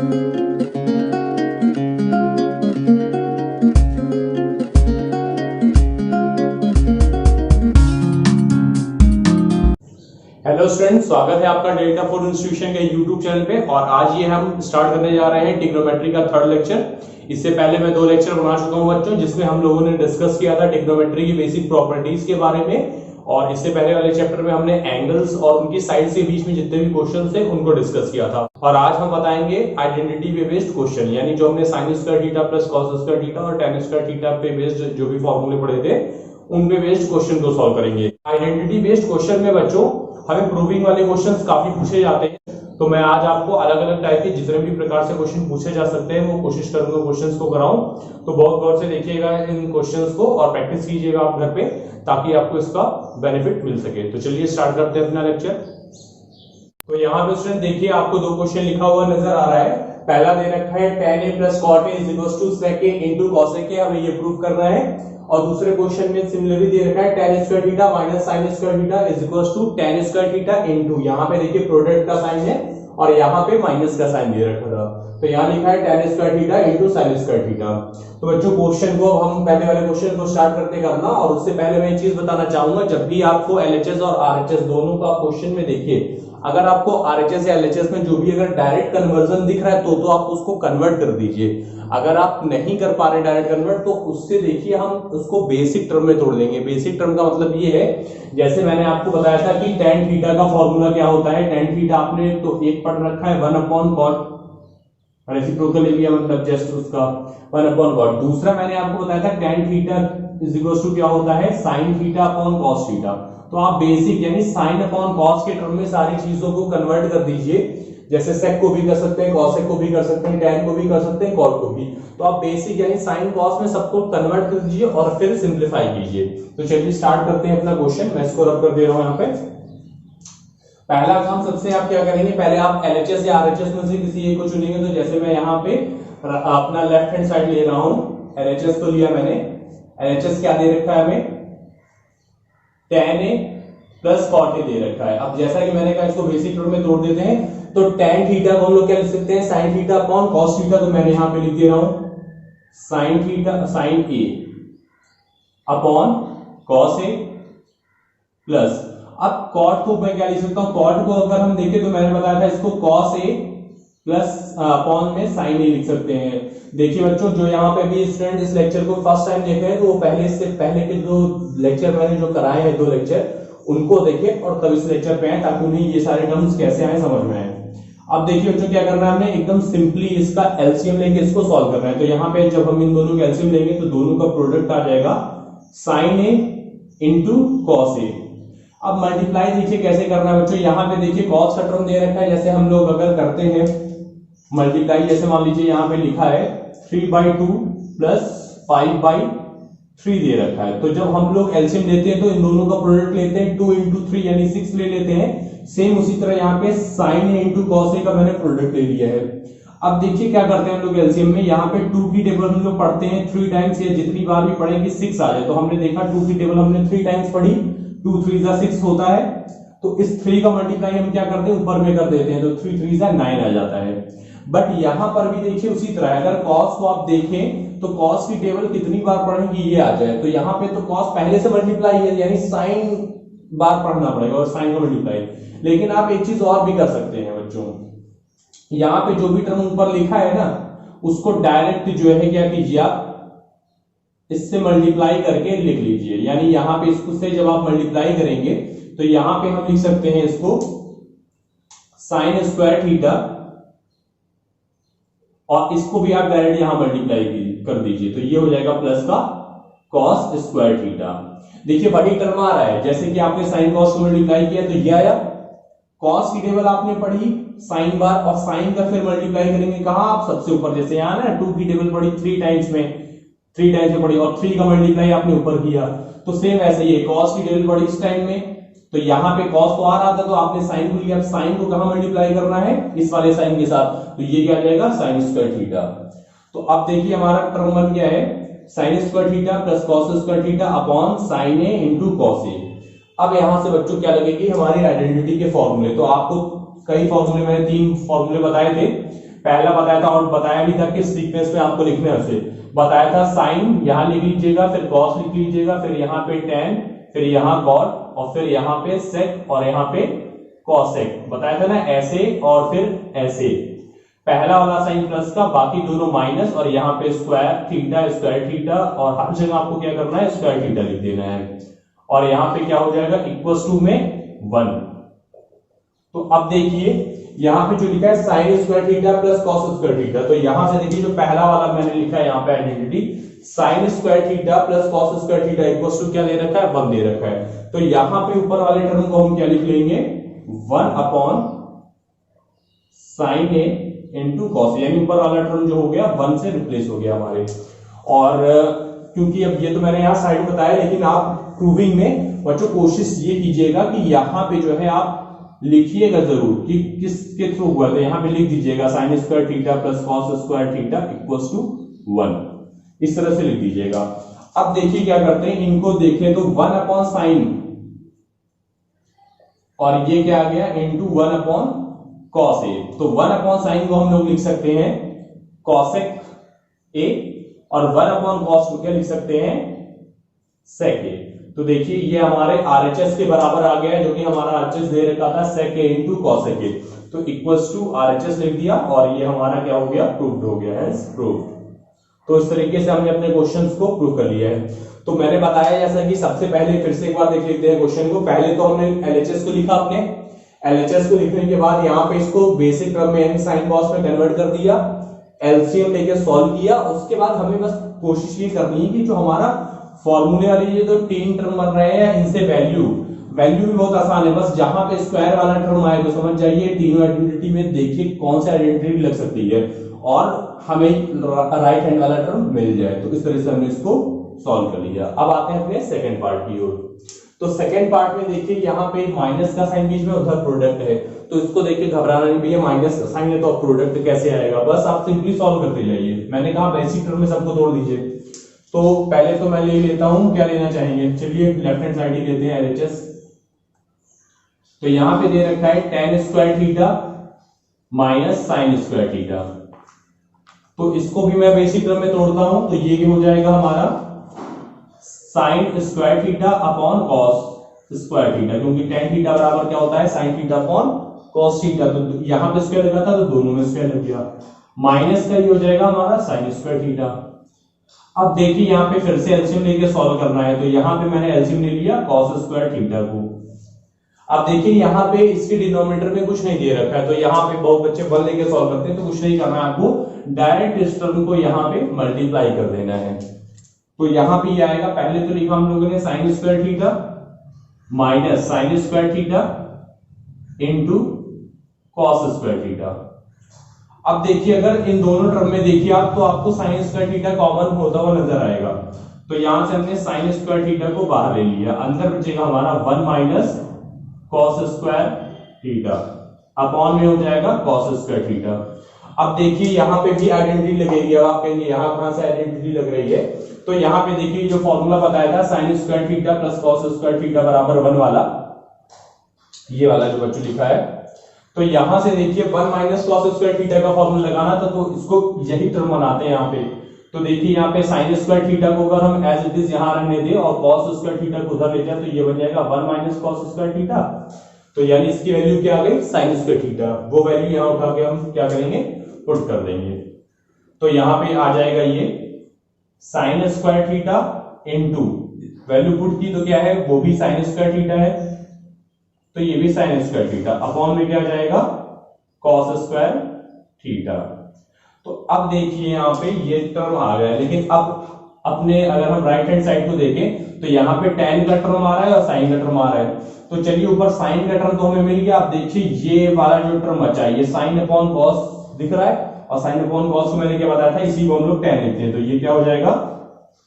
Hello students, स्वागत है आपका डेल्टा फोर इंस्टीट्यूशन के यूट्यूब चैनल पे। और आज ये हम स्टार्ट करने जा रहे हैं ट्रिग्नोमेट्री का थर्ड लेक्चर। इससे पहले मैं 2 लेक्चर बना चुका हूं बच्चों, जिसमें हम लोगों ने डिस्कस किया था ट्रिग्नोमेट्री की बेसिक प्रॉपर्टीज के बारे में। और इससे पहले वाले चैप्टर में हमने एंगल्स और उनकी साइड्स के बीच में जितने भी क्वेश्चन थे उनको डिस्कस किया था। और आज हम बताएंगे आइडेंटिटी पे बेस्ड क्वेश्चन, यानी जो हमने sign square theta plus cos square theta और tan स्क्वायर थीटा पे बेस्ड जो भी फॉर्मूले पढ़े थे उन पे बेस्ड क्वेश्चन को सॉल्व करेंगे। आइडेंटिटी बेस्ड क्वेश्चन में बच्चों हमें प्रूविंग वाले क्वेश्चंस काफी पूछे जाते हैं, तो मैं आज आपको अलग अलग टाइप के जितने भी प्रकार से क्वेश्चन पूछे जा सकते हैं वो कोशिश करूंगा क्वेश्चंस को कराऊं। तो बहुत गौर से देखिएगा इन क्वेश्चंस को और प्रैक्टिस कीजिएगा आप घर पे, ताकि आपको इसका बेनिफिट मिल सके। तो चलिए स्टार्ट करते हैं अपना लेक्चर। तो यहाँ पे स्टूडेंट देखिए, आपको 2 क्वेश्चन लिखा हुआ नजर आ रहा है। पहला दे रखा है tan a plus cot a is equal to sec a into cos a, हमें ये प्रूव करना है। और दूसरे क्वेश्चन में सिमिलरली दे रखा है tan square theta minus sin square theta is equal to tan square theta into, यहाँ पे देखिए प्रोडक्ट का साइन है और यहाँ पे माइनस का साइन दे रखा था, तो यहाँ लिखा है tan square theta into sin square theta. तो बच्चों क्वेश्चन को हम पहले वाले क्वेश्चन को स्टार्ट करते करना। और उससे पहले मैं एक चीज बताना चाहूंगा, जब भी आपको LHS और RHS दोनों का क्वेश्चन में देखिए, अगर आपको RHS या LHS में जो भी अगर डायरेक्ट कन्वर्जन दिख रहा है तो आप उसको कन्वर्ट कर दीजिए। अगर आप नहीं कर पा रहे डायरेक्ट कन्वर्ट, तो उससे देखिए हम उसको बेसिक टर्म में तोड़ देंगे। बेसिक टर्म का मतलब ये है, जैसे मैंने आपको बताया था कि tan थीटा का फॉर्मूला क्या होता है। tan थीटा आपने तो एक पढ़ रखा है 1/cot, रेसिप्रोकल एरिया मतलब जस्ट उसका 1/cot। दूसरा मैंने आपको बताया था tan theta is equal to क्या होता है sin theta upon cos theta. तो आप बेसिक यानी sin अपॉन cos के टर्म में सारी चीजों को कन्वर्ट कर दीजिए। जैसे sec को भी कर सकते हैं, cos को भी कर सकते हैं, tan को भी कर सकते हैं, cot को भी। तो आप बेसिक यानी sin cos में सबको कन्वर्ट कर दीजिए और फिर सिंपलीफाई कीजिए। तो चलिए स्टार्ट करते हैं अपना क्वेश्चन। मैं इसको रब कर दे रहा हूं यहाँ पे। पहला काम सबसे आप क्या करेंगे, पहले आप LHS या RHS में से किसी एक को चुनेंगे। तो जैसे मैं यहाँ पे अपना लेफ्ट हैंड साइड ले रहा हूं, LHS को लिया मैंने। LHS क्या दे रखा है हमें, tan a plus cot a दे रखा है। अब जैसा कि मैंने कहा इसको बेसिक टर्म में तोड़ देते हैं। तो tan थीटा को हम लोग क्या लिख सकते हैं, sin theta upon cos theta. तो मैंने यहां पे लिख दे रहा हूं sin theta sin a upon cos a plus, अब cot को मैं क्या लिख सकता हूं, cot को अगर हम देखें तो मैंने बताया था इसको cos a प्लस अपॉन में sin a लिख सकते हैं। देखिए बच्चों, जो यहाँ पे भी स्टूडेंट इस लेक्चर को फर्स्ट टाइम देख रहे हैं तो वो पहले इससे पहले के जो लेक्चर मैंने जो कराए हैं 2 लेक्चर उनको देखें और तब इस लेक्चर पे आए, ताकि उन्हें ये सारे टर्म्स कैसे आए समझ में आए। अब देखिए बच्चों क्या करना है, हमने एकदम सिंपली इसका एलसीएम लेके इसको सॉल्व करना है। तो यहाँ पे जब हम इन दोनों का एलसीएम लेंगे तो दोनों का प्रोडक्ट आ जाएगा sin a into cos a। अब मल्टीप्लाई देखिए कैसे करना है बच्चों, यहाँ पे देखिए cos का टर्म दे रखा है। जैसे हम लोग अगर करते हैं मल्टीप्लाई, जैसे मान लीजिए यहाँ पे लिखा है 3/2 प्लस 5/3 दे रखा है। तो जब हम लोग एलसीएम लेते हैं तो इन दोनों का प्रोडक्ट लेते हैं 2 इंटू 3 यानी 6 ले लेते हैं। सेम उसी तरह यहाँ पे sin a into cos a का मैंने प्रोडक्ट ले लिया है। अब देखिए क्या करते हैं हम लोग एलसीएम में, यहाँ पे 2 की टेबल हम लोग पढ़ते हैं 3 टाइम्स, या जितनी बार भी पढ़ेंगे 6 आ जाए। तो हमने देखा 2 की टेबल हमने 3 टाइम्स पढ़ी, 2 3 जा 6 होता है। तो इस 3 का मल्टीप्लाई हम क्या करते हैं, ऊपर में कर देते हैं, तो 3 3 जा 9 आ जाता है। बट यहां पर भी देखिए उसी तरह, अगर cos को आप देखें तो cos की टेबल कितनी बार पढ़ेंगे ये आ जाए। तो यहाँ पे तो cos पहले से मल्टीप्लाई है, यानी sin बार पढ़ना पड़ेगा और sin का मल्टीप्लाई। लेकिन आप एक चीज और भी कर सकते हैं बच्चों, यहाँ पे जो भी टर्म ऊपर लिखा है ना उसको डायरेक्ट जो है क्या कीजिए, आप इससे मल्टीप्लाई करके लिख लीजिए। यानी यहाँ पे इसको से जब आप मल्टीप्लाई करेंगे तो यहाँ पे हम लिख सकते हैं इसको sin स्क्वायर थीटा, और इसको भी आप डायरेक्ट यहां मल्टीप्लाई कर दीजिए। तो ये हो जाएगा प्लस का cos स्क्वायर थीटा। देखिए बड़ी टर्म आ रहा है, जैसे कि आपने sin cos को मल्टीप्लाई किया तो ये आया। cos की टेबल आपने पढ़ी sin बार, और sin का फिर मल्टीप्लाई करेंगे कहां, आप सबसे ऊपर। जैसे यहाँ ना 2 की टेबल पढ़ी 3 टाइम्स में पढ़ी और 3 का मल्टीप्लाई आपने ऊपर किया। तो सेम ऐसे ही cos की टेबल पढ़ी इस टाइम में, तो यहाँ पे cos तो आ रहा था तो आपने sin को लिया। अब sin को कहां मल्टीप्लाई करना है, इस वाले sin के साथ, तो ये क्या आ जाएगा sin स्क्वायर थीटा। तो अब देखिए हमारा टर्म बन गया है sin square theta plus cos square theta upon sin a into cos a। अब यहां से बच्चों क्या लगेगी, हमारी आइडेंटिटी के फॉर्मूले। तो आपको कई फॉर्मूले, मैंने 3 फॉर्मूले बताए थे। पहला बताया था और बताया भी था कि सीक्वेंस में आपको लिखना है उसे। बताया था साइन यहां लिख लीजिएगा, फिर कॉस लिख लीजिएगा, फिर यहाँ पे टेन, फिर यहाँ कॉट और फिर यहाँ पे सेक और यहाँ पे कॉसेक। बताया था ना ऐसे और फिर ऐसे। पहला वाला साइन प्लस का, बाकी दोनों माइनस और यहाँ पे स्क्वायर थीटा और हर जगह आपको क्या करना है स्क्वायर थीटा लिख देना है। और यहाँ पे क्या हो जाएगा इक्वल टू में 1। तो अब देखिए यहाँ पे जो लिखा है sine square theta plus cos square theta, तो यहां से देखिए जो पहला वाला मैंने लिखा है यहाँ पे identity sine square theta plus cos square theta equal to क्या दे रखा है 1 दे रखा है। तो यहाँ पे ऊपर वाले टर्म को हम क्या लिख लेंगे 1 अपॉन साइन ए इंटू कॉस, यानी ऊपर वाला टर्म जो हो गया 1 से रिप्लेस हो गया हमारे। और क्योंकि अब ये तो मैंने यहाँ साइड बताया, लेकिन आप प्रूविंग में बच्चों कोशिश ये कीजिएगा कि यहाँ पे जो है आप लिखिएगा जरूर कि किसके थ्रू हुआ, तो यहाँ पे लिख दीजिएगा sine square theta plus cos square theta equals to 1, इस तरह से लिख दीजिएगा। अब देखिए क्या करते हैं, इनको देखें तो 1 अपॉन साइन और ये क्या आ गया इंटू 1 अपॉन कॉस ए। तो 1 अपॉन साइन को हम लोग लिख सकते हैं कॉसेक ए और 1 अपॉन कॉस को क्या लिख सकते हैं सेक ए। तो देखिए ये हमारे आरएचएस के बराबर आ गया है, जो कि हमारा आरएचएस दे रखा था सेक ए इंटू कॉसेक ए, तो इक्वल्स टू आरएचएस लिख दिया और ये हमारा क्या हो गया प्रूव्ड हो गया है प्रूव्ड। तो इस तरीके से हमने अपने क्वेश्चंस को प्रूव कर लिया है। तो मैंने बताया जैसा कि सबसे पहले फिर से एक बार देख लेते हैं क्वेश्चन को। पहले तो हमने एलएचएस को लिखा, अपने एलएचएस को लिखने के बाद यहाँ पे इसको बेसिक टर्म में यानी साइन कॉस में कन्वर्ट कर दिया, एलसीएम लेके सॉल्व किया। उसके बाद हमें बस कोशिश ये करनी है कि जो हमारा फॉर्मूले वाले ये जो 3 टर्म बन रहे हैं इनसे वैल्यू भी बहुत आसान है, बस जहां पे स्क्वायर वाला टर्म आए तो समझ जाइए तीनों आइडेंटिटी में देखिए कौन सी आइडेंटिटी लग सकती है और हमें राइट हैंड वाला टर्म मिल जाए। तो इस तरह से हमने इसको सॉल्व कर लिया। अब आते हैं अपने सेकंड पार्ट की ओर। तो सेकंड पार्ट में देखिए यहाँ पे माइनस का साइन बीच में, उधर प्रोडक्ट है, तो इसको देख के घबराना नहीं भैया माइनस का साइन है तो प्रोडक्ट कैसे आएगा, बस आप सिंपली सॉल्व करते जाइए। मैंने कहा बेसिक टर्म में सबको तोड़ दीजिए। तो पहले तो मैं ले लेता हूं, क्या लेना चाहेंगे, चलिए लेफ्ट हैंड साइड ही लेते हैं एलएचएस। तो यहां पे दे रखा है tan square theta minus sine square theta, तो इसको भी मैं बेसिक टर्म में तोड़ता हूं तो ये हो जाएगा हमारा sign square theta upon cos square theta, क्योंकि tan थीटा बराबर क्या होता है sine theta upon cos theta, तो यहां पे स्क्वायर लगा था तो दोनों में स्क्वायर लग गया। माइनस का ये हो जाएगा हमारा साइन स्क्वायर थीटा। अब देखिए यहाँ पे फिर से एलसीएम लेके सॉल्व करना है, तो यहाँ पे मैंने एलसीएम ले लिया कॉस स्क्वायर थीटा को। अब देखिए यहाँ पे इसके डिनोमिनेटर में कुछ नहीं दे रखा है, तो यहाँ पे बहुत बच्चे 1 लेके सॉल्व करते हैं, तो कुछ नहीं करना है आपको, डायरेक्ट इस टर्म को यहाँ पे मल्टीप्लाई कर देना है। तो यहाँ पे ये आएगा, पहले तो लिखा हम लोगों ने sign square theta minus sine square theta into cos square theta. अब देखिए अगर इन दोनों टर्म में देखिए आप, तो आपको साइन स्क्वायर थीटा कॉमन होता हुआ नजर आएगा, तो यहां से हमने साइन स्क्वायर थीटा को बाहर ले लिया, अंदर बचेगा हमारा 1 minus cos square theta upon में हो जाएगा कॉस स्क्वायर थीटा। अब देखिए यहाँ पे भी आइडेंटिटी लगेगी। अब आप कहेंगे यहाँ कहां से आइडेंटिटी लग रही है, तो यहाँ पे देखिए जो फॉर्मूला बताया था sign square theta plus cos square theta बराबर 1 वाला, ये वाला जो बच्चों लिखा है, तो यहां से देखिए 1 माइनस कॉस स्क्वायर थीटा का फॉर्मूला लगाना था, तो इसको यही टर्म बनाते हैं यहाँ पे। तो देखिए यहाँ पे साइन स्क्वायर थीटा को अगर हम एज इट इज यहाँ रहने दें और कॉस स्क्वायर थीटा को उधर ले जाए, तो ये बन जाएगा 1 माइनस कॉस स्क्वायर थीटा, तो यानी इसकी वैल्यू क्या आ गई साइन स्क्वायर थीटा, वो वैल्यू यहाँ उठा के हम क्या करेंगे पुट कर देंगे। तो यहाँ पे आ जाएगा ये sign square theta into value put की, तो क्या है वो भी साइन स्क्वायर थीटा है, तो ये भी साइन स्क्वायर थीटा अपॉन में क्या जाएगा कॉस स्क्वायर थीटा। तो अब देखिए यहाँ पे ये टर्म आ गया, लेकिन अब अपने अगर हम राइट हैंड साइड को देखें तो यहाँ पे tan का टर्म आ रहा है और साइन का टर्म आ रहा है, तो चलिए ऊपर साइन का टर्म तो हमें मिल गया। आप देखिए ये वाला जो टर्म बचा है ये साइन अपॉन कॉस दिख रहा है, और साइन अपॉन कॉस को मैंने क्या बताया था इसी को हम लोग tan लिखते हैं, तो ये क्या हो जाएगा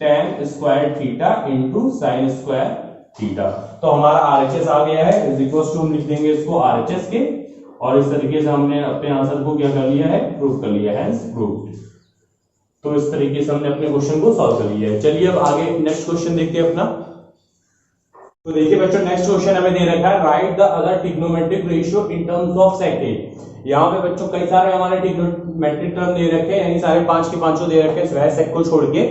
tan square theta into sine square theta. तो हमारा आरएचएस आ गया है, इज इक्वल टू हम लिख देंगे इसको आरएचएस के, और इस तरीके से हमने अपने आंसर को क्या कर लिया है प्रूव कर लिया है प्रूव्ड। तो इस तरीके से हमने अपने क्वेश्चन को सॉल्व कर लिया है। चलिए अब आगे नेक्स्ट क्वेश्चन देखते हैं अपना। तो देखिए बच्चों नेक्स्ट क्वेश्चन हमें दे रखा है right the other trigonometric ratio in terms of sec A. यहाँ पे बच्चों कई सारे हमारे ट्रिग्नोमेट्रिक टर्म दे रखे हैं, यानी सारे 5 के 5 दे रखे हैं सिवाय सेक को छोड़ के।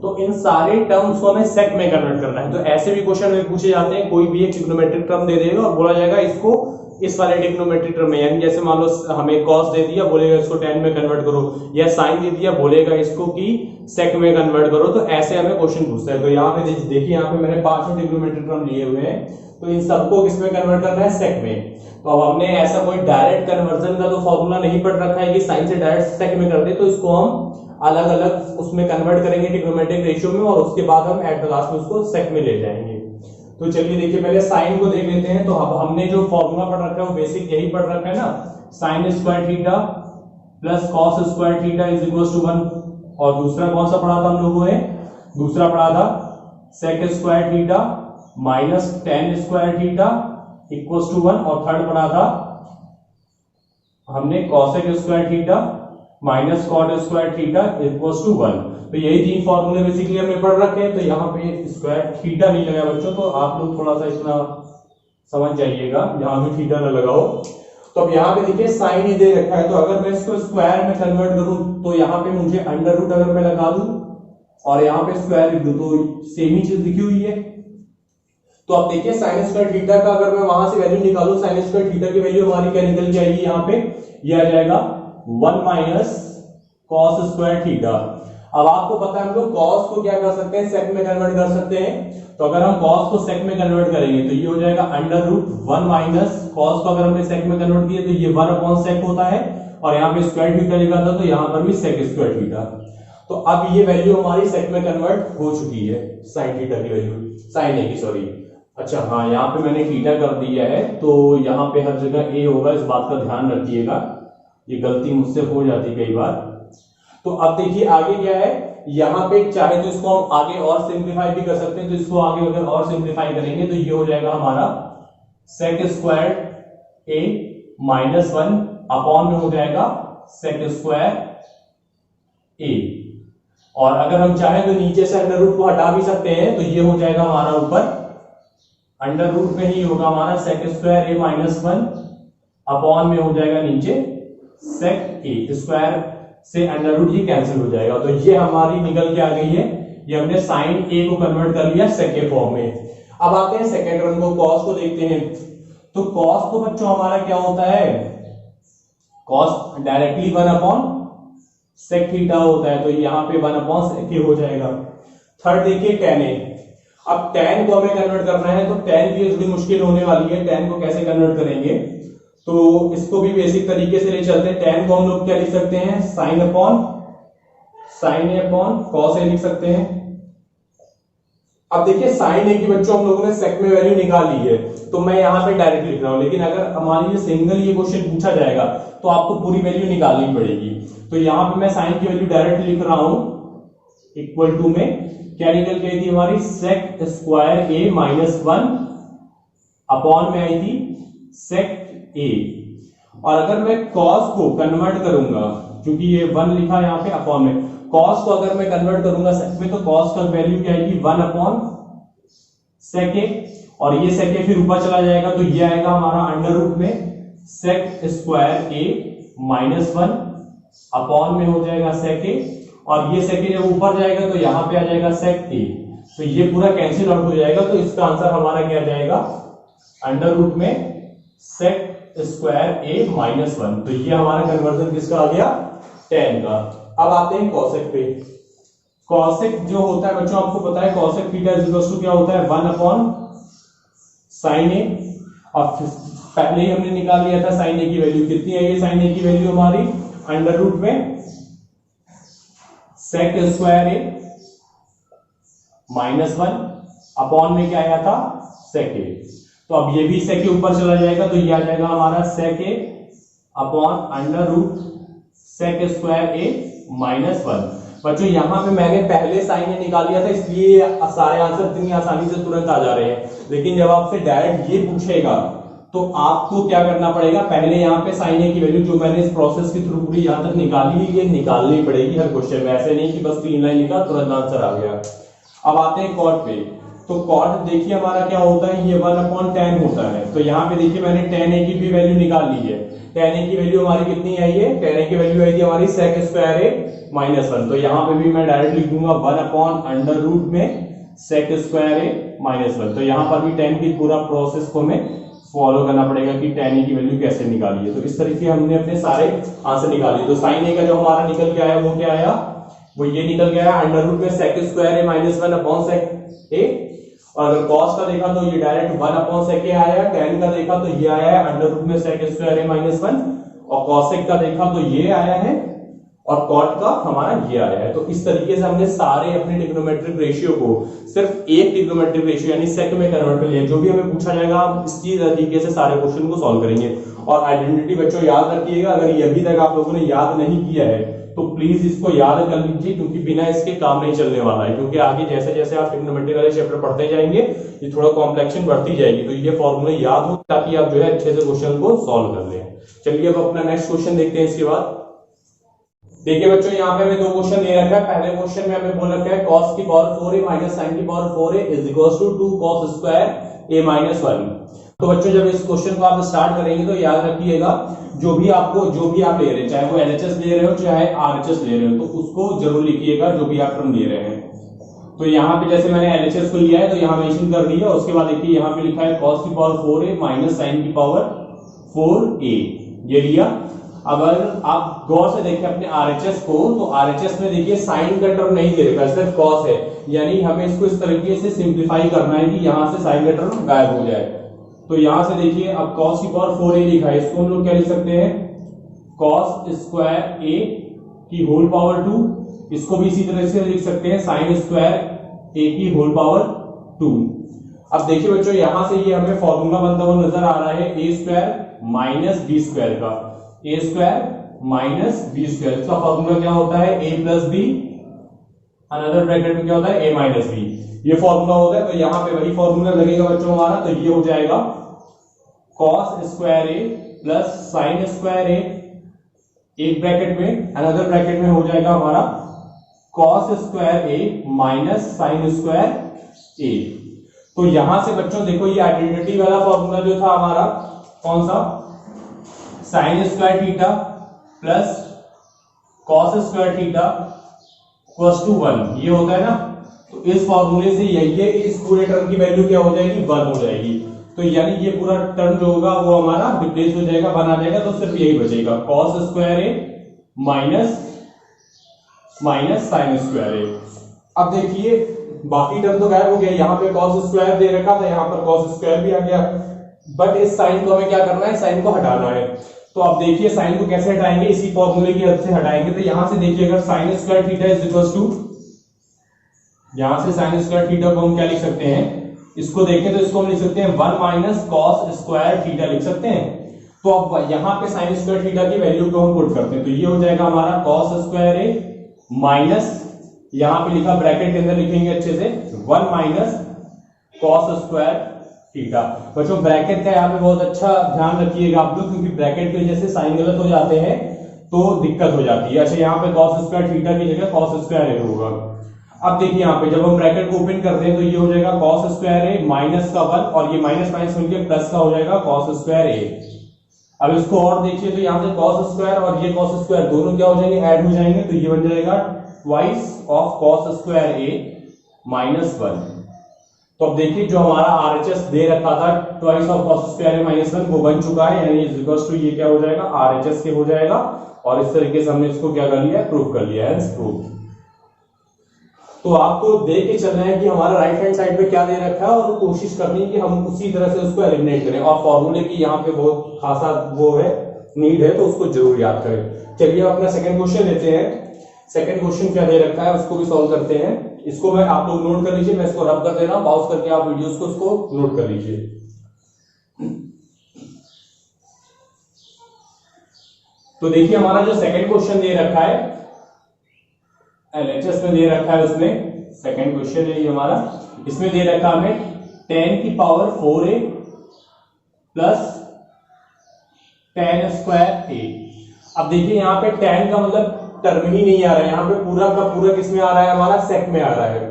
तो इन सारे टर्म्स को हमें सेक में कन्वर्ट करना है। तो ऐसे भी क्वेश्चन में पूछे जाते हैं, कोई भी एक ट्रिग्नोमेट्रिक टर्म दे देगा और बोला जाएगा इसको इस वाले ट्रिग्नोमेट्रिक टर्म में, यानी जैसे मान लो हमें कॉस दे दिया, बोलेगा इसको tan में कन्वर्ट करो, या साइन दे दिया, बोलेगा इसको कि सेक में कन्वर्ट करो। तो ऐसे हमें क्वेश्चन पूछता है। तो यहाँ पे देखिए, यहाँ पे मैंने 5 ट्रिग्नोमेट्रिक टर्म लिए हुए हैं, तो इन सबको किसमें कन्वर्ट करना है, सेक में। तो अब हमने ऐसा कोई डायरेक्ट कन्वर्जन का तो फॉर्मूला नहीं पढ़ रखा है कि साइन से डायरेक्ट सेक में कर दे, तो इसको हम अलग अलग उसमें कन्वर्ट करेंगे ट्रिग्नोमेट्रिक रेशियो में, और उसके बाद हम एट द लास्ट में उसको सेक में ले जाएंगे। तो चलिए देखिए पहले साइन को देख लेते हैं। तो अब हमने जो फॉर्मूला पढ़ रखा है वो बेसिक यही पढ़ रखा है ना, sine square theta plus cos square theta is equal to 1। और दूसरा कौन सा पढ़ा था हम लोगों ने, दूसरा पढ़ा था sec square theta minus tan square theta equal to 1। और थर्ड पढ़ा था हमने cosec square theta minus cot square theta equal to 1। तो यही 3 फॉर्मूले बेसिकली हमने पढ़ रखे हैं। तो यहाँ पे स्क्वायर थीटा नहीं लगा बच्चों, तो आप लोग थोड़ा सा इतना समझ जाइएगा, यहाँ भी थीटा ना लगाओ। तो अब यहाँ पे देखिए साइन ही दे रखा है, तो अगर मैं इसको स्क्वायर में कन्वर्ट करूं तो यहाँ पे मुझे अंडर रूट अगर मैं लगा दूं और यहाँ पे स्क्वायर लिख दूं तो सेम ही चीज लिखी हुई है। तो अब देखिए साइन स्क्वायर थीटा का अगर मैं वहां से वैल्यू निकालूं, साइन स्क्वायर थीटा की वैल्यू हमारी क्या निकल के आएगी, यहाँ पे ये आ जाएगा 1 माइनस कॉस स्क्वायर थीटा। अब आपको पता है हम लोग कॉस को क्या कर सकते हैं, सेक में कन्वर्ट कर सकते हैं। तो अगर हम कॉस को सेक में कन्वर्ट करेंगे तो ये हो जाएगा अंडर रूट 1 माइनस कॉस को अगर हमने सेक में कन्वर्ट किया तो ये 1 अपॉन सेक होता है, और यहाँ पे स्क्वायर थीटा लिखा था तो यहाँ पर भी सेक स्क्वायर थीटा। तो अब ये वैल्यू हमारी सेक में कन्वर्ट हो चुकी है, साइन थीटा की वैल्यू, साइन ए की सॉरी। अच्छा हाँ, यहाँ पे मैंने थीटा कर दिया है, तो यहाँ पे हर जगह ए होगा, इस बात का ध्यान रखिएगा, ये गलती मुझसे हो जाती कई बार। तो अब देखिए आगे क्या है, यहाँ पे चाहे तो इसको हम आगे और सिंप्लीफाई भी कर सकते हैं। तो इसको आगे अगर और सिंप्लीफाई करेंगे तो ये हो जाएगा हमारा सेक स्क्वायर ए माइनस 1 अपॉन में हो जाएगा सेक स्क्वायर ए। और अगर हम चाहें तो नीचे से अंडर रूट को हटा भी सकते हैं, तो ये हो जाएगा हमारा ऊपर अंडर रूट में ही होगा हमारा सेक स्क्वायर ए माइनस 1 अपॉन में हो जाएगा नीचे सेक ए। स्क्वायर से अंडर रूट ये कैंसिल हो जाएगा। तो ये हमारी निकल के आ गई है, ये हमने साइन ए को कन्वर्ट कर लिया सेक के फॉर्म में। अब आते हैं सेकंड टर्म को, कॉस को देखते हैं। तो कॉस तो बच्चों हमारा क्या होता है, cos directly 1 upon sec theta होता है, तो यहाँ पे 1 अपॉन सेक ए हो जाएगा। थर्ड देखिए tan ए। अब tan को हमें कन्वर्ट करना है, तो tan की थोड़ी मुश्किल होने वाली है, tan को कैसे कन्वर्ट करेंगे, तो इसको भी बेसिक तरीके से ले चलते हैं। tan को हम लोग क्या लिख सकते हैं, sine upon sine A upon cos A लिख सकते हैं। अब देखिए साइन ए की बच्चों हम लोगों ने सेक में वैल्यू निकाल ली है, तो मैं यहां पे डायरेक्ट लिख रहा हूं। लेकिन अगर मान लीजिए सिंगल ये क्वेश्चन पूछा जाएगा तो आपको पूरी वैल्यू निकालनी पड़ेगी। तो यहां पे मैं साइन की वैल्यू डायरेक्ट लिख रहा हूं, इक्वल टू में क्या निकल के आई थी हमारी, सेक स्क्वायर ए माइनस 1 अपॉन में आई थी सेक ए। और अगर मैं कॉस को कन्वर्ट करूंगा, क्योंकि ये 1 लिखा यहाँ पे अपॉन में, कॉस को अगर मैं कन्वर्ट करूंगा सेक में, तो कॉस का वैल्यू क्या आएगी, 1 अपॉन सेक ए। और ये सेक ए फिर ऊपर चला जाएगा, तो ये आएगा हमारा अंडर रूट में सेक स्क्वायर ए माइनस 1 अपॉन में हो जाएगा सेक ए। और ये सेक ए जब ऊपर जाएगा तो यहाँ पे आ जाएगा सेक ए, तो ये पूरा कैंसिल आउट हो जाएगा। तो इसका आंसर हमारा क्या जाएगा, अंडर रूट में सेक स्क्वायर ए माइनस 1। तो ये हमारा कन्वर्जन किसका आ गया, tan का। अब आते हैं कॉसेक पे। कॉसेक जो होता है बच्चों आपको पता है, cosec theta is equal to क्या होता है, 1 अपॉन साइन ए। और पहले ही हमने निकाल लिया था साइन ए की वैल्यू, कितनी है ये साइन ए की वैल्यू हमारी, अंडर रूट में सेक स्क्वायर ए माइनस 1 अपॉन में क्या आया था, सेक ए। तो अब ये भी सेक के ऊपर चला जाएगा, तो ये आ जाएगा हमारा sec A upon under root sec square A minus 1। बच्चों यहाँ पे मैंने पहले साइन ए निकाल लिया था, इसलिए सारे आंसर इतनी आसानी से तुरंत आ जा रहे हैं। लेकिन जब आपसे डायरेक्ट ये पूछेगा तो आपको क्या करना पड़ेगा, पहले यहाँ पे साइन ए की वैल्यू जो मैंने इस प्रोसेस के थ्रू पूरी यहाँ तक निकाली है, ये निकालनी पड़ेगी हर क्वेश्चन में। ऐसे नहीं कि बस 3 लाइन लिखा तुरंत आंसर आ गया। अब आते हैं कॉट पे। तो कॉट देखिए हमारा क्या होता है, ये 1/10 होता है। तो यहाँ पे देखिए मैंने tan a की भी वैल्यू निकाल ली है। tan a की वैल्यू हमारी कितनी आई है, tan a की वैल्यू आई थी हमारी sec स्क्वायर a -1। तो यहाँ पे भी मैं डायरेक्ट लिख दूंगा 1/√, में sec स्क्वायर a -1। तो यहाँ पर भी tan की पूरा प्रोसेस को हमें फॉलो करना पड़ेगा कि tan a की वैल्यू कैसे निकाली है। तो इस तरीके हमने अपने सारे आंसर निकाले। तो sin a का जो हमारा निकल के आया वो क्या आया, वो ये निकल गया √, में sec square a -1/sec a। और अगर cos का देखा तो ये डायरेक्ट 1/sec a आया, tan का देखा तो ये आया है √, में sec स्क्वायर a -1, और cosec का देखा तो ये आया है, और cot का हमारा ये आया है। तो इस तरीके से हमने सारे अपने ट्रिग्नोमेट्रिक रेशियो को सिर्फ एक ट्रिग्नोमेट्रिक रेशियो यानी सेक में कन्वर्ट कर लिया। जो भी हमें पूछा जाएगा हम इसी तरीके से सारे क्वेश्चन को सॉल्व करेंगे। और आइडेंटिटी बच्चों याद रखिएगा, अगर ये अभी तक आप लोगों ने याद नहीं किया है तो प्लीज इसको याद कर लीजिए, क्योंकि बिना इसके काम नहीं चलने वाला है। क्योंकि आगे जैसे जैसे आप ट्रिग्नोमेट्री वाले चैप्टर पढ़ते जाएंगे ये थोड़ा कॉम्प्लेक्शन बढ़ती जाएगी। तो ये फॉर्मूले याद हो ताकि आप जो है अच्छे से क्वेश्चन को सॉल्व कर लें। चलिए अब अपना नेक्स्ट क्वेश्चन देखते हैं। इसके बाद देखिए बच्चों यहाँ पे हमें दो क्वेश्चन दे रखा है। पहले क्वेश्चन में हमें बोल रखा है cos की पावर 4a माइनस sin की power 4a is equals to 2 cos square a minus 1। तो बच्चों जब इस क्वेश्चन को आप स्टार्ट करेंगे तो याद रखिएगा जो भी आप ले रहे हैं, चाहे वो LHS ले रहे हो चाहे RHS ले रहे हो, तो उसको जरूर लिखिएगा जो भी आप टर्म ले रहे हैं। तो यहाँ पे जैसे मैंने LHS को लिया है तो यहाँ मेंशन कर दिया। उसके बाद देखिए यहाँ पे लिखा है cos की पावर 4a माइनस sin की पावर 4a, ये लिया। अगर आप गौर से देखें अपने RHS को तो RHS में देखिए साइन का टर्म नहीं दे रखा, सिर्फ cos है, यानी हमें इसको इस तरीके से सिंप्लीफाई करना है कि यहां से साइन का टर्म गायब हो जाए। तो यहां से देखिए अब cos की पावर 4a लिखा है, इसको हम लोग क्या लिख सकते हैं, cos स्क्वायर a की होल पावर 2। इसको भी इसी तरह से लिख सकते हैं sin स्क्वायर a की होल पावर 2। अब देखिए बच्चों यहां से ये हमें फॉर्मूला बनता हुआ नजर आ रहा है a square minus b square का, a square minus b square. इसका फॉर्मूला क्या होता है, a plus b, another bracket में क्या होता है a माइनस b, ये फॉर्मूला होता है। तो यहाँ पे वही फॉर्मूला लगेगा बच्चों हमारा। तो ये हो जाएगा cos square a plus sine square a, एक ब्रैकेट में, अनदर ब्रैकेट में हो जाएगा हमारा cos square a minus sine square a। तो यहां से बच्चों देखो ये आइडेंटिटी वाला फॉर्मूला जो था हमारा कौन सा, sine square theta plus cos square theta equals to 1, ये होता है ना। तो इस फॉर्मूले से ये इस पूरे टर्म की वैल्यू क्या हो जाएगी, 1 हो जाएगी। तो यानी ये पूरा टर्म जो होगा वो हमारा रिप्लेस हो जाएगा, 1 आ जाएगा। तो सिर्फ यही बचेगा cos square A minus sine square ए। अब देखिए बाकी टर्म तो गायब हो गया, यहाँ पे कॉस स्क्वायर दे रखा था, यहाँ पर कॉस स्क्वायर भी आ गया। बट इस साइन को हमें क्या करना है, साइन को हटाना है। तो अब देखिए साइन को कैसे हटाएंगे, इसी फॉर्मूले की हेल्प से हटाएंगे। तो यहां से देखिए अगर sine square theta is equals to, यहां से साइन स्क्वायर थीटा को हम क्या लिख सकते हैं, इसको देखें तो इसको हम लिख सकते हैं 1 माइनस कॉस स्क्वायर थीटा लिख सकते हैं। तो अब यहां पे साइन स्क्वायर थीटा की वैल्यू को हम पुट करते हैं। तो ये हो जाएगा हमारा कॉस स्क्वायर ए माइनस, यहां पे लिखा ब्रैकेट के अंदर लिखेंगे अच्छे से 1 माइनस कॉस स्क्वायर थीटा। बच्चों ब्रैकेट का यहाँ पे बहुत अच्छा ध्यान रखिएगा आप लोग, क्योंकि ब्रैकेट की वजह से साइन गलत हो जाते हैं तो दिक्कत हो जाती है। अच्छा यहाँ पे cos स्क्वायर थीटा की जगह cos स्क्वायर ए होगा। अब देखिए यहाँ पे जब हम ब्रैकेट को ओपन करते हैं तो ये हो जाएगा cos स्क्वायर ए माइनस का 1, और ये माइनस माइनस मिलकर प्लस का हो जाएगा cos स्क्वायर ए। अब इसको और देखिए तो यहाँ से cos स्क्वायर और ये cos स्क्वायर दोनों क्या हो जाएंगे, ऐड हो जाएंगे। तो ये बन जाएगा twice of cos square A minus 1। तो अब देखिए जो हमारा RHS दे रखा था twice of cos square minus 1 वो बन चुका है, यानी इज इक्वल्स टू ये क्या हो जाएगा, RHS के हो जाएगा। और इस तरीके से हमने इसको क्या कर लिया, प्रूव कर लिया है, प्रूव। तो आपको देख के चलना है कि हमारा राइट हैंड साइड पे क्या दे रखा है और कोशिश करनी है कि हम उसी तरह से उसको एलिमिनेट करें। और फॉर्मूले की यहाँ पे बहुत खासा वो है, नीड है, तो उसको जरूर याद करें। चलिए अपना सेकंड क्वेश्चन लेते हैं। सेकंड क्वेश्चन क्या दे रखा है उसको भी सॉल्व करते हैं। इसको मैं आप लोग नोट कर लीजिए, मैं इसको रब कर दे रहा हूं, पॉज करके आप वीडियोस को उसको नोट कर लीजिए। तो देखिए हमारा जो सेकंड क्वेश्चन दे रखा है LHS में दे रखा है, उसमें सेकंड क्वेश्चन है ये हमारा, इसमें दे रखा हमें tan की power 4a plus tan square a। अब देखिए यहाँ पे tan का मतलब टर्म ही नहीं आ रहा है, यहाँ पे पूरा का पूरा किसमें आ रहा है, हमारा सेक में आ रहा है।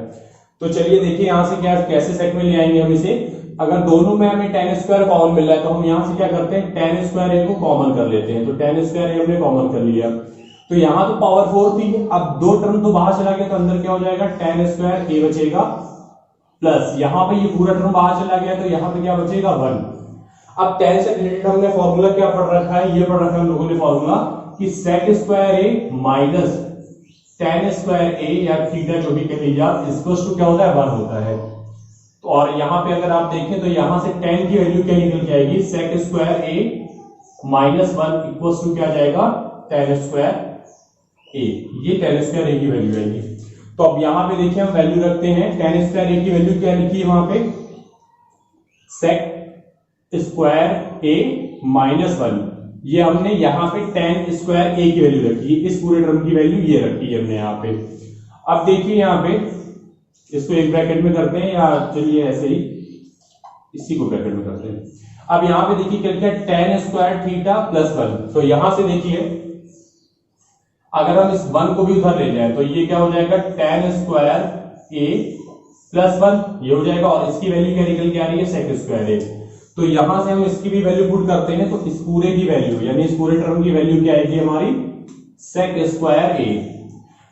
तो चलिए देखिए यहां से क्या कैसे सेट में ले आएंगे हम इसे। अगर दोनों में हमें tan स्क्वायर कॉमन मिल रहा है तो हम यहां से क्या करते हैं, tan स्क्वायर a को कॉमन कर लेते हैं। तो tan स्क्वायर a हमने कॉमन कर लिया, तो यहां तो पावर 4 थी, अब दो टर्म तो बाहर चला गया तो अंदर क्या हो जाएगा, tan स्क्वायर a बचेगा, प्लस यहां पे ये पूरा टर्म बाहर चला गया तो यहां पे क्या बचेगा 1। अब tan से रिलेटेड हमने फॉर्मूला क्या पढ़ रखा है, ये पढ़ रखा है हम लोगों ने फॉर्मूला कि sec square a minus tan square a या थीटा जो भी कह लीजिए आप, इक्वल्स टू क्या होता है 1 होता है। तो और यहाँ पे अगर आप देखें तो यहां से tan की वैल्यू क्या निकल के आएगी, sec square a minus 1 equals to क्या जाएगा, tan स्क्वायर a। ये tan स्क्वायर a की वैल्यू आएगी। तो अब यहां पे देखिए हम वैल्यू रखते हैं, tan स्क्वायर a की वैल्यू क्या लिखी है वहां पे, sec स्क्वायर a माइनस 1, ये हमने यहाँ पे tan स्क्वायर a की वैल्यू रखी है, इस पूरे टर्म की वैल्यू ये रखी है हमने यहाँ पे। अब देखिए यहाँ पे इसको एक ब्रैकेट में करते हैं, या चलिए ऐसे ही इसी को ब्रैकेट में करते हैं। अब यहाँ पे देखिए क्या लिखा है, tan स्क्वायर थीटा प्लस 1। तो यहां से देखिए अगर हम इस 1 को भी उधर ले जाए तो ये क्या हो जाएगा, tan स्क्वायर a प्लस 1 ये हो जाएगा, और इसकी वैल्यू क्या निकल के आ रही है, sec स्क्वायर a। तो यहां से हम इसकी भी वैल्यू पुट करते हैं तो इस पूरे की वैल्यू यानी इस पूरे टर्म की वैल्यू क्या आएगी हमारी, sec स्क्वायर a।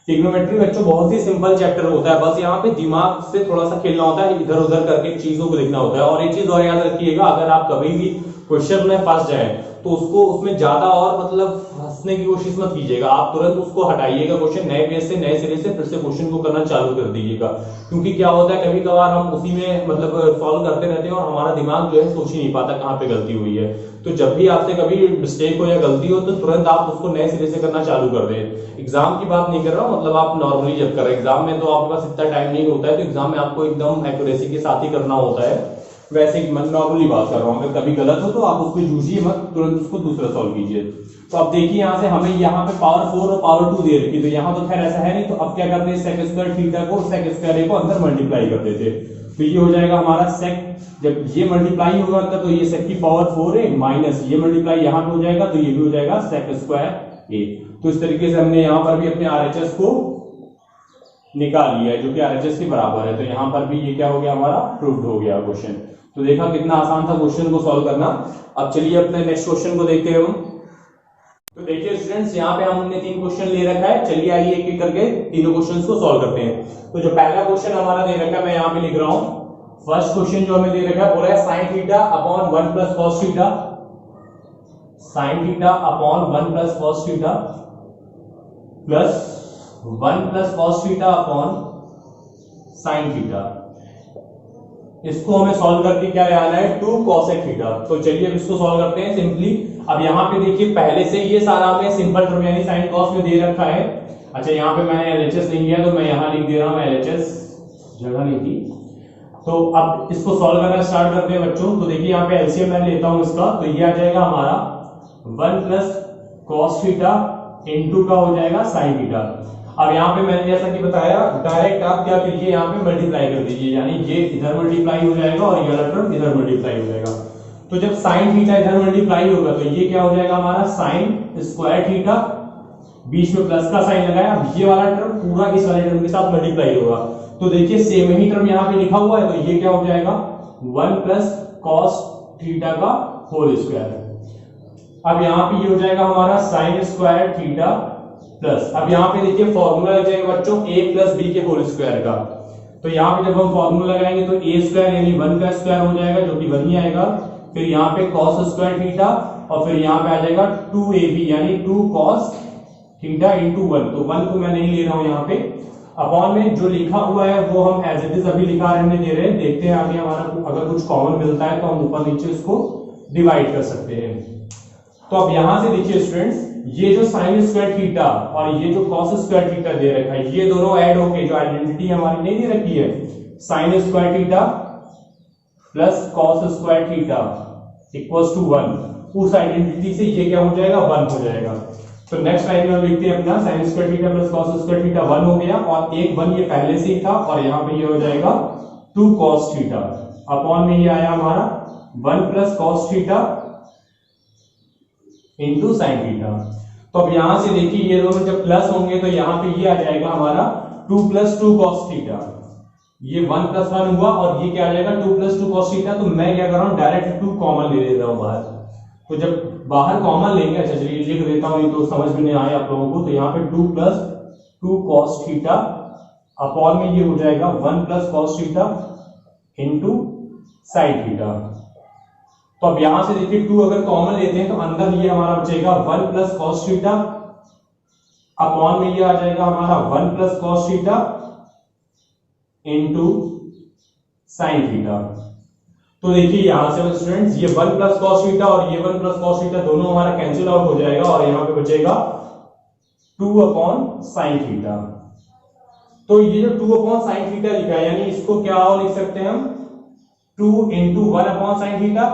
ट्रिग्नोमेट्री बच्चों बहुत ही सिंपल चैप्टर होता है, बस यहाँ पे दिमाग से थोड़ा सा खेलना होता है, इधर उधर करके चीजों को देखना होता है। और एक चीज और याद रखिएगा, अगर आप कभी भी क्वेश्चन में फंस जाए तो उसको उसमें ज्यादा और मतलब फंसने की कोशिश मत कीजिएगा, आप तुरंत उसको हटाइएगा, क्वेश्चन नए पेज से नए सिरे से फिर से क्वेश्चन को करना चालू कर दीजिएगा। क्योंकि क्या होता है कभी कभार हम उसी में मतलब सॉल्व करते रहते हैं और हमारा दिमाग जो है सोच ही नहीं पाता कहाँ पे गलती हुई है। तो जब भी आपसे कभी मिस्टेक हो या गलती हो तो तुरंत आप उसको नए सिरे से करना चालू कर दें। एग्जाम की बात नहीं कर रहा हूँ, मतलब आप नॉर्मली जब कर रहे हैं, एग्जाम में तो आपके पास इतना टाइम नहीं होता है, तो एग्जाम में आपको एकदम एक्यूरेसी के साथ ही करना होता है। वैसे नॉर्मली बात कर रहा हूं, अगर कभी गलत हो तो आप उसमें जूझिए मत, तुरंत उसको दूसरा सॉल्व कीजिए। तो अब देखिए यहां से हमें यहाँ पे पावर 4 और पावर 2 दे रखी, तो यहाँ तो खैर ऐसा है नहीं, तो अब क्या करते हैं, sec स्क्वायर थीटा को sec स्क्वायर a को अंदर मल्टीप्लाई कर देते। तो ये हो जाएगा हमारा sec, जब ये मल्टीप्लाई होगा अंदर तो ये sec की पावर 4 है माइनस ये मल्टीप्लाई यहाँ पे हो जाएगा तो ये भी हो जाएगा sec स्क्वायर a। तो इस तरीके से हमने यहाँ पर भी अपने RHS को निकाल लिया है जो कि RHS के बराबर है। तो यहाँ पर भी ये क्या हो गया, हमारा प्रूव्ड हो गया क्वेश्चन। तो देखा कितना आसान था क्वेश्चन को सॉल्व करना। अब चलिए अपने नेक्स्ट क्वेश्चन को देखते हैं हम। तो देखिए स्टूडेंट्स यहाँ पे हमने 3 क्वेश्चन ले रखा है, चलिए आइए एक एक करके तीनों क्वेश्चंस को सॉल्व करते हैं। तो जो पहला क्वेश्चन हमारा दे रखा है मैं यहाँ पे लिख रहा हूँ। फर्स्ट क्वेश्चन जो हमें दे रखा है बोला है sin theta upon 1 plus cos theta, sin theta upon 1 plus cos theta plus 1 plus cos theta upon sin theta. इसको हमें सॉल्व करके क्या ले आना है, 2 cosec थीटा। तो चलिए अब इसको सॉल्व करते हैं सिंपली। अब यहाँ पे देखिए पहले से ये सारा हमें सिंपल टर्म यानी sin cos में दे रखा है। अच्छा यहाँ पे मैंने LHS नहीं किया तो मैं यहाँ लिख दे रहा हूँ, LHS जगह नहीं थी। तो अब इसको सॉल्व करना स्टार्ट करते हैं बच्चों। तो देखिए यहाँ पे एलसीएम मैं लेता हूँ इसका, तो ये आ जाएगा हमारा 1 प्लस cos थीटा इनटू का हो जाएगा sin थीटा। अब यहाँ पे मैंने जैसा कि बताया डायरेक्ट आप क्या कीजिए, यहाँ पे मल्टीप्लाई कर दीजिए, यानी ये इधर मल्टीप्लाई हो जाएगा और ये वाला टर्म इधर मल्टीप्लाई हो जाएगा। तो जब sin थीटा इधर मल्टीप्लाई होगा तो ये क्या हो जाएगा हमारा sin स्क्वायर थीटा, बीच में प्लस का साइन लगाया, अब ये वाला टर्म पूरा इस वाले टर्म के साथ मल्टीप्लाई होगा। तो देखिए सेम ही टर्म यहाँ पे लिखा हुआ है, तो ये क्या हो जाएगा 1 प्लस cos थीटा का होल स्क्वायर। अब यहाँ पे ये हो जाएगा हमारा sin स्क्वायर थीटा प्लस, अब यहाँ पे देखिए फॉर्मूला लग जाएगा बच्चों a प्लस b के होल स्क्वायर का। तो यहाँ पे जब हम फॉर्मूला लगाएंगे तो a स्क्वायर यानी 1 का स्क्वायर हो जाएगा जो कि 1 ही आएगा, फिर यहाँ पे cos स्क्वायर थीटा और फिर यहाँ पे आ जाएगा 2ab यानी 2 cos थीटा इंटू 1। तो 1 को मैं नहीं ले रहा हूँ यहाँ पे, अपॉन में जो लिखा हुआ है वो हम एज इट इज अभी लिखा रहने दे रहे हैं। देखते हैं आगे हमारा अगर कुछ कॉमन मिलता है तो हम ऊपर नीचे इसको डिवाइड कर सकते हैं। तो अब यहां से देखिए स्टूडेंट्स, ये जो साइन स्क्वायर थीटा और ये जो कॉस स्क्वायर थीटा दे रखा है, ये दोनों ऐड होके जो आइडेंटिटी हमारी नहीं दे रखी है sine square theta plus cos square theta equals to 1, उस आइडेंटिटी से ये क्या हो जाएगा 1 हो जाएगा। तो नेक्स्ट लाइन में लिखते हैं अपना sign square theta plus cos square theta 1 हो गया, और एक 1 ये पहले से ही था और यहाँ पे ये हो जाएगा 2 cos थीटा, अपॉन में ये आया हमारा 1 plus cos theta into sine theta. तो अब यहां से देखिए ये दोनों जब प्लस होंगे तो यहाँ पे ये आ जाएगा हमारा 2 प्लस 2 cos थीटा ये 1 + 1 हुआ और ये क्या आ जाएगा 2 + 2 cos थीटा। तो मैं क्या कर रहा हूं डायरेक्ट 2 कॉमन ले लेता हूं बाहर। तो जब बाहर कॉमन लेंगे, अच्छा चलिए लिख देता हूं, ये तो समझ में नहीं आया आप लोगों को। तो यहाँ पे 2 + 2 cos थीटा अपॉन में ये हो जाएगा 1 + cos theta into sine theta. तो अब यहां से देखिए 2 अगर कॉमन लेते हैं तो अंदर ये हमारा बचेगा 1 + cos थीटा अपॉन में ये आ जाएगा हमारा 1 + cos theta into sine theta. तो देखिए यहां से स्टूडेंट्स ये 1 + cos थीटा और ये 1 + cos थीटा दोनों हमारा कैंसिल आउट हो जाएगा और यहां पे बचेगा 2/sin थीटा। तो ये जो 2/sin थीटा लिखा है यानी इसको क्या और लिख सकते हैं हम 2 × 1/sin थीटा,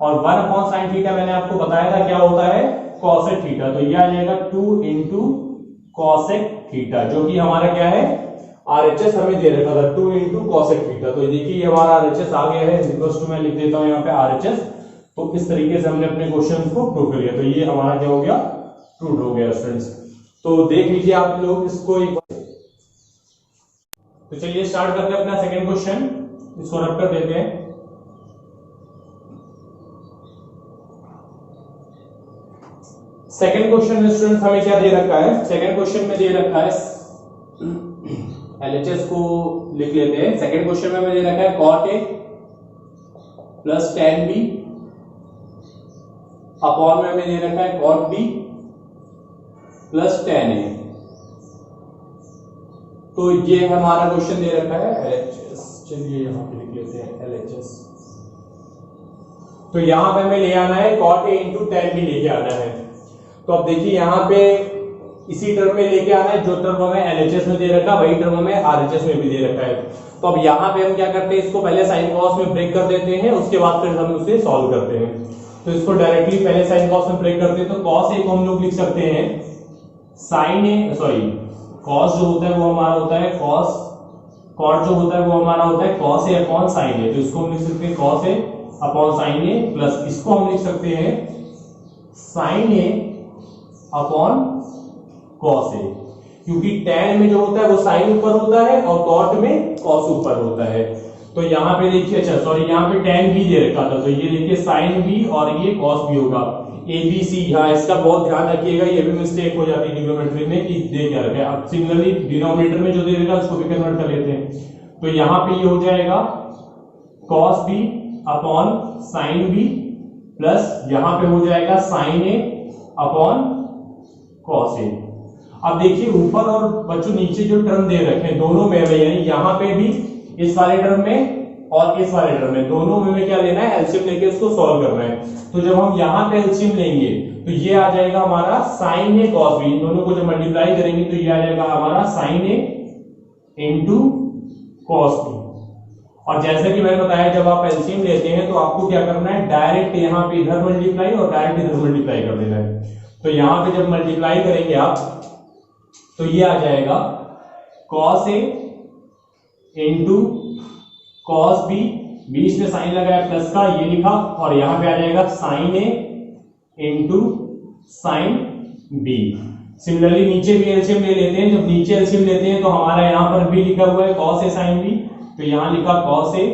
और 1/sin थीटा मैंने आपको बताया था क्या होता है cosec थीटा। तो ये आ जाएगा 2 × cosec थीटा, जो कि हमारा क्या है RHS हमें दे रखा था 2 × cosec थीटा। तो देखिए ये हमारा RHS आ गया है, इक्वल्स टू मैं लिख देता हूं यहाँ पे RHS। तो इस तरीके से हमने अपने क्वेश्चन को प्रूव कर लिया। तो ये हमारा क्या हो गया प्रूव हो गया स्टूडेंट्स। तो देख लीजिए आप लोग इसको एक बार। तो चलिए स्टार्ट करते हैं अपना सेकंड क्वेश्चन, इसको रब कर देते हैं। सेकंड क्वेश्चन में स्टूडेंट्स हमें क्या दे रखा है, सेकंड क्वेश्चन में दे रखा है LHS को लिख लेते हैं। सेकंड क्वेश्चन में हमें दे रखा है cot A + tan B upon में हमें दे रखा है cot B + tan A। तो ये हमारा क्वेश्चन दे रखा है LHS। चलिए यहां पे लिख लेते हैं LHS। तो यहां पे हमें ले आना है cot A × tan B लेके आना है। तो अब देखिए यहां पे इसी टर्म में लेके आना है जो टर्म हमें LHS में दे रखा है, वही टर्म हमें RHS में भी दे रखा है। तो अब यहां पे हम क्या करते हैं, इसको पहले साइन कॉस में ब्रेक कर देते हैं, उसके बाद फिर हम उसे सॉल्व करते हैं। तो इसको डायरेक्टली पहले साइन कॉस में ब्रेक करते हैं। तो cos A को हम लोग लिख सकते हैं sin A, सॉरी cos जो होता है वो हमारा होता है cos, cot जो होता है वो हमारा होता है cos A upon sin A। तो इसको हम लिख सकते हैं cos A upon sin A plus इसको हम लिख सकते हैं sin A upon cos A, क्योंकि tan में जो होता है वो sin ऊपर होता है और cot में cos ऊपर होता है। तो यहाँ पे देखिए, अच्छा सॉरी यहाँ पे tan भी दे रखा था, तो ये देखिए sin भी और ये cos भी होगा ABC। हाँ इसका बहुत ध्यान रखिएगा, ये भी मिस्टेक हो जाती है ट्रिग्नोमेट्री में कि दे क्या रखा है। अब सिमिलरली डिनोमिनेटर में जो दे रखा है उसको भी कन्वर्ट कर लेते हैं। तो यहाँ पे ये हो जाएगा cos B upon sin B plus यहाँ पे हो जाएगा sin A upon cos A। अब देखिए ऊपर और बच्चों नीचे जो टर्म दे रखे हैं दोनों में, यानी यहाँ पे भी इस वाले टर्म में और इस वाले टर्म में, दोनों में क्या लेना है एलसीएम लेके उसको सॉल्व करना है। तो जब हम यहाँ पे एलसीएम लेंगे तो ये आ जाएगा हमारा sin A cos B, इन दोनों को जब मल्टीप्लाई करेंगे तो ये आ जाएगा हमारा sin A into cos B। और जैसे कि मैंने बताया जब आप एलसीएम लेते हैं तो आपको क्या करना है डायरेक्ट यहाँ पे इधर मल्टीप्लाई और डायरेक्ट इधर मल्टीप्लाई कर देना है। तो यहाँ पे जब मल्टीप्लाई करेंगे आप तो ये आ जाएगा cos A into cos B, बीच में साइन लगाया प्लस का ये लिखा, और यहां पे आ जाएगा sin A into sin B। Similarly नीचे भी एलसीएम ले लेते हैं, जब नीचे एलसीएम लेते हैं तो हमारा यहां पर भी लिखा हुआ है cos A sin B, तो यहां लिखा cos A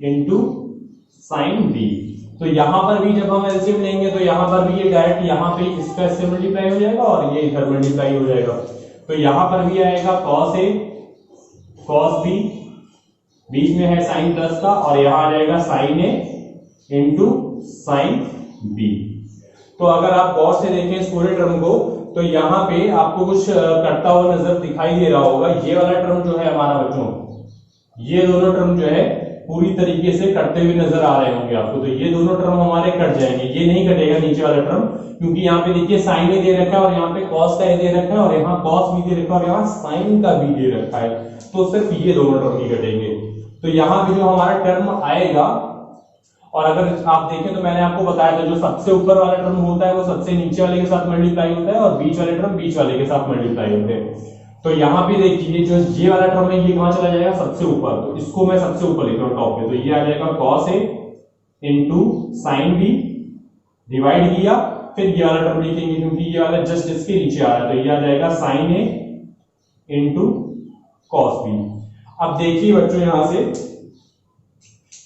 into sin B। तो यहां पर भी जब हम एलसीएम लेंगे तो यहां पर भी ये डायरेक्ट यहां पे इसका इससे मल्टीप्लाई हो जाएगा और ये इधर मल्टीप्लाई हो जाएगा। तो यहां पर भी आएगा cos A cos B, बीच में है साइन प्लस का, और यहां आ जाएगा sin A into sin B। तो अगर आप गौर से देखें इस पूरे टर्म को तो यहाँ पे आपको कुछ कटता हुआ नजर दिखाई दे रहा होगा। ये वाला टर्म जो है हमारा बच्चों, ये दोनों टर्म जो है पूरी तरीके से कटते हुए नजर आ रहे होंगे आपको। तो ये दोनों टर्म हमारे कट जाएंगे, ये नहीं कटेगा नीचे वाला टर्म, क्योंकि यहाँ पे देखिए साइन ए दे रखा है और यहाँ पे cos का दे रखा है और यहाँ cos भी दे रखा है और यहाँ साइन का भी दे रखा है। तो सिर्फ ये दोनों टर्म ही कटेंगे। तो यहाँ पे जो हमारा टर्म आएगा, और अगर आप देखें तो मैंने आपको बताया था जो सबसे ऊपर वाला टर्म होता है वो सबसे नीचे वाले के साथ मल्टीप्लाई होता है और बीच वाले टर्म बीच वाले के साथ मल्टीप्लाई होते हैं। तो यहाँ पे देखिए जो ये वाला टर्म है ये कहां चला जाएगा सबसे ऊपर, तो इसको मैं सबसे ऊपर लिख रहा हूँ टॉप पे। तो ये आ जाएगा cos A into sine B, divide किया, फिर ये वाला टर्म लिखेंगे क्योंकि ये वाला जस्ट इसके नीचे आ रहा है। तो ये आ जाएगा sin A into cos B। अब देखिए बच्चों यहां से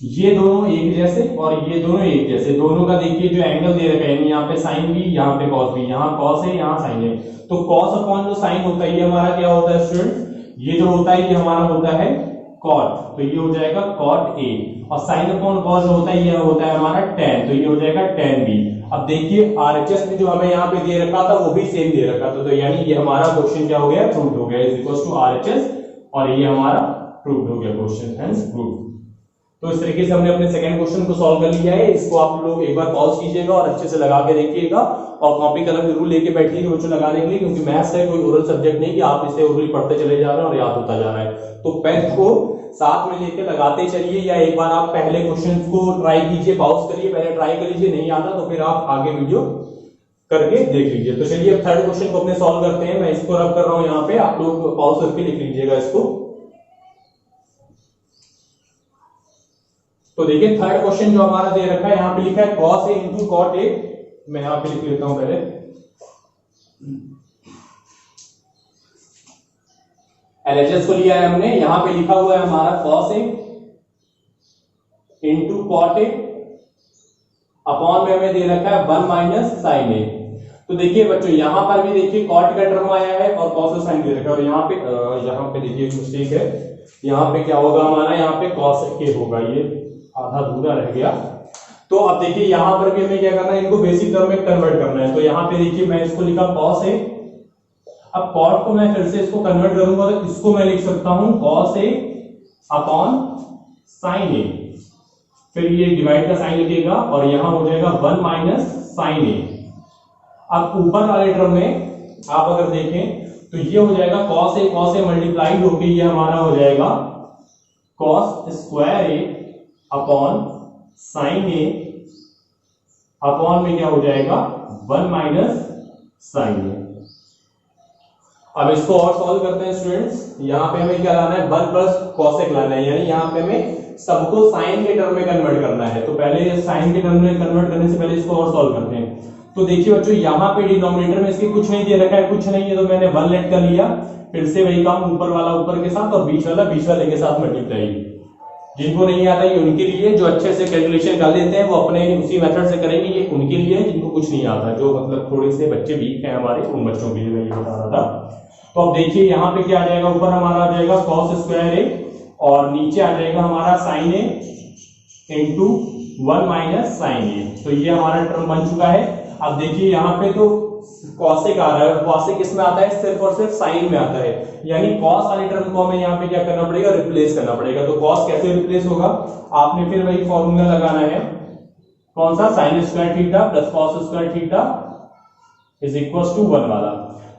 ये दोनों एक जैसे और ये दोनों एक जैसे, दोनों का देखिए जो एंगल दे रखा है, यानी यहाँ पे साइन बी, यहाँ पे कॉस बी, यहाँ कॉस है, यहाँ साइन है, तो कॉस अपॉन जो साइन होता है ये हमारा क्या होता है स्टूडेंट, ये जो होता है ये हमारा होता है कॉट, तो ये हो जाएगा कॉट ए, और साइन अपॉन कॉस जो होता है ये होता है हमारा टेन, तो ये हो जाएगा टेन बी। अब देखिए आरएचएस में जो हमें यहाँ पे दे रखा था वो भी सेम दे रखा था, तो यानी ये हमारा क्वेश्चन क्या हो गया, प्रूव्ड हो गया, इज इक्वल टू आरएचएस, और ये हमारा प्रूव्ड हो गया क्वेश्चन, हेंस प्रूव्ड। तो इस तरीके से हमने अपने सेकंड क्वेश्चन को सॉल्व कर लिया है। इसको आप लोग एक बार पॉज कीजिएगा और अच्छे से लगा के देखिएगा, और कॉपी कलम जरूर लेके बैठिएगा बच्चों लगाने के लिए, क्योंकि मैथ्स है कोई ओरल सब्जेक्ट नहीं कि आप इसे ओरली पढ़ते चले जा रहे हैं और याद होता जा रहा है। तो पेन को साथ में लेके लगाते चलिए, या एक बार आप पहले क्वेश्चन को ट्राई कीजिए, पॉज करिए, पहले ट्राई कर लीजिए, नहीं आता तो फिर आप आगे वीडियो करके देख लीजिए। तो चलिए अब थर्ड क्वेश्चन को अपने सॉल्व करते हैं। मैं इसको रब कर रहा हूं यहाँ पे, आप लोग पॉज करके लिख लीजिएगा इसको। तो देखिए थर्ड क्वेश्चन जो हमारा दे रखा है, यहाँ पे लिखा है cos a into cot a, मैं यहाँ पे लिख लेता हूं पहले, एलएचएस को लिया है हमने, यहाँ पे लिखा हुआ है हमारा cos a into cot a, upon में हमें दे रखा है 1 माइनस साइन ए। तो देखिए बच्चों यहाँ पर भी देखिए कॉट का टर्म आया है और cos साइन दे रखा है, और यहाँ पे देखिए मिस्टेक है, यहाँ पे क्या होगा हमारा, यहाँ पे cos के होगा, ये आधा अधूरा रह गया। तो अब देखिए यहां पर भी हमें क्या करना है, इनको बेसिक टर्म में कन्वर्ट करना है। तो यहाँ पे देखिए मैं इसको लिखा cos a, अब cot को मैं फिर से इसको कन्वर्ट करूंगा तो इसको मैं लिख सकता हूं cos a upon sin a, फिर ये डिवाइड का साइन लिखेगा और यहां हो जाएगा 1 माइनस sin a। अब ऊपर वाले टर्म में आप अगर देखें तो ये हो जाएगा cos a मल्टीप्लाइड होके ये हमारा हो जाएगा cos square a upon sine A, upon में क्या हो जाएगा 1 माइनस साइन ए। अब इसको और सॉल्व करते हैं स्टूडेंट्स। यहाँ पे हमें क्या लाना है, 1 प्लस कॉसेक लाना है, यानी यहाँ पे हमें सबको साइन के टर्म में कन्वर्ट करना है। तो पहले साइन के टर्म में कन्वर्ट करने से पहले इसको और सॉल्व करते हैं। तो देखिए बच्चों यहाँ पे डिनोमिनेटर में इसके कुछ नहीं दे रखा है, कुछ नहीं है, तो मैंने 1 लेट कर लिया, फिर से वही काम, ऊपर वाला ऊपर के साथ और बीच वाले के साथ मल्टीप्लाई। जिनको नहीं आता ये उनके लिए, जो अच्छे से कैलकुलेशन कर लेते हैं वो अपने उसी मेथड से करेंगे, ये उनके लिए जिनको कुछ नहीं आता, जो मतलब थोड़े से बच्चे वीक हैं हमारे, उन बच्चों के लिए मैं ये बता रहा था। तो अब देखिए यहाँ पे क्या आ जाएगा, ऊपर हमारा आ जाएगा cos स्क्वायर ए, और नीचे आ जाएगा हमारा sin ए इंटू 1 माइनस साइन ए। तो ये हमारा टर्म बन चुका है। अब देखिए यहाँ पे तो कॉसेक आ रहा है, कॉसेक किसमें आता है, सिर्फ और सिर्फ साइन में आता है, यानी कॉस वाले टर्म को हमें यहाँ पे क्या करना पड़ेगा, रिप्लेस करना पड़ेगा। तो कॉस कैसे रिप्लेस होगा, आपने फिर वही फॉर्मूला लगाना है, कौन सा, sine square theta plus cos square theta is equal to 1 वाला।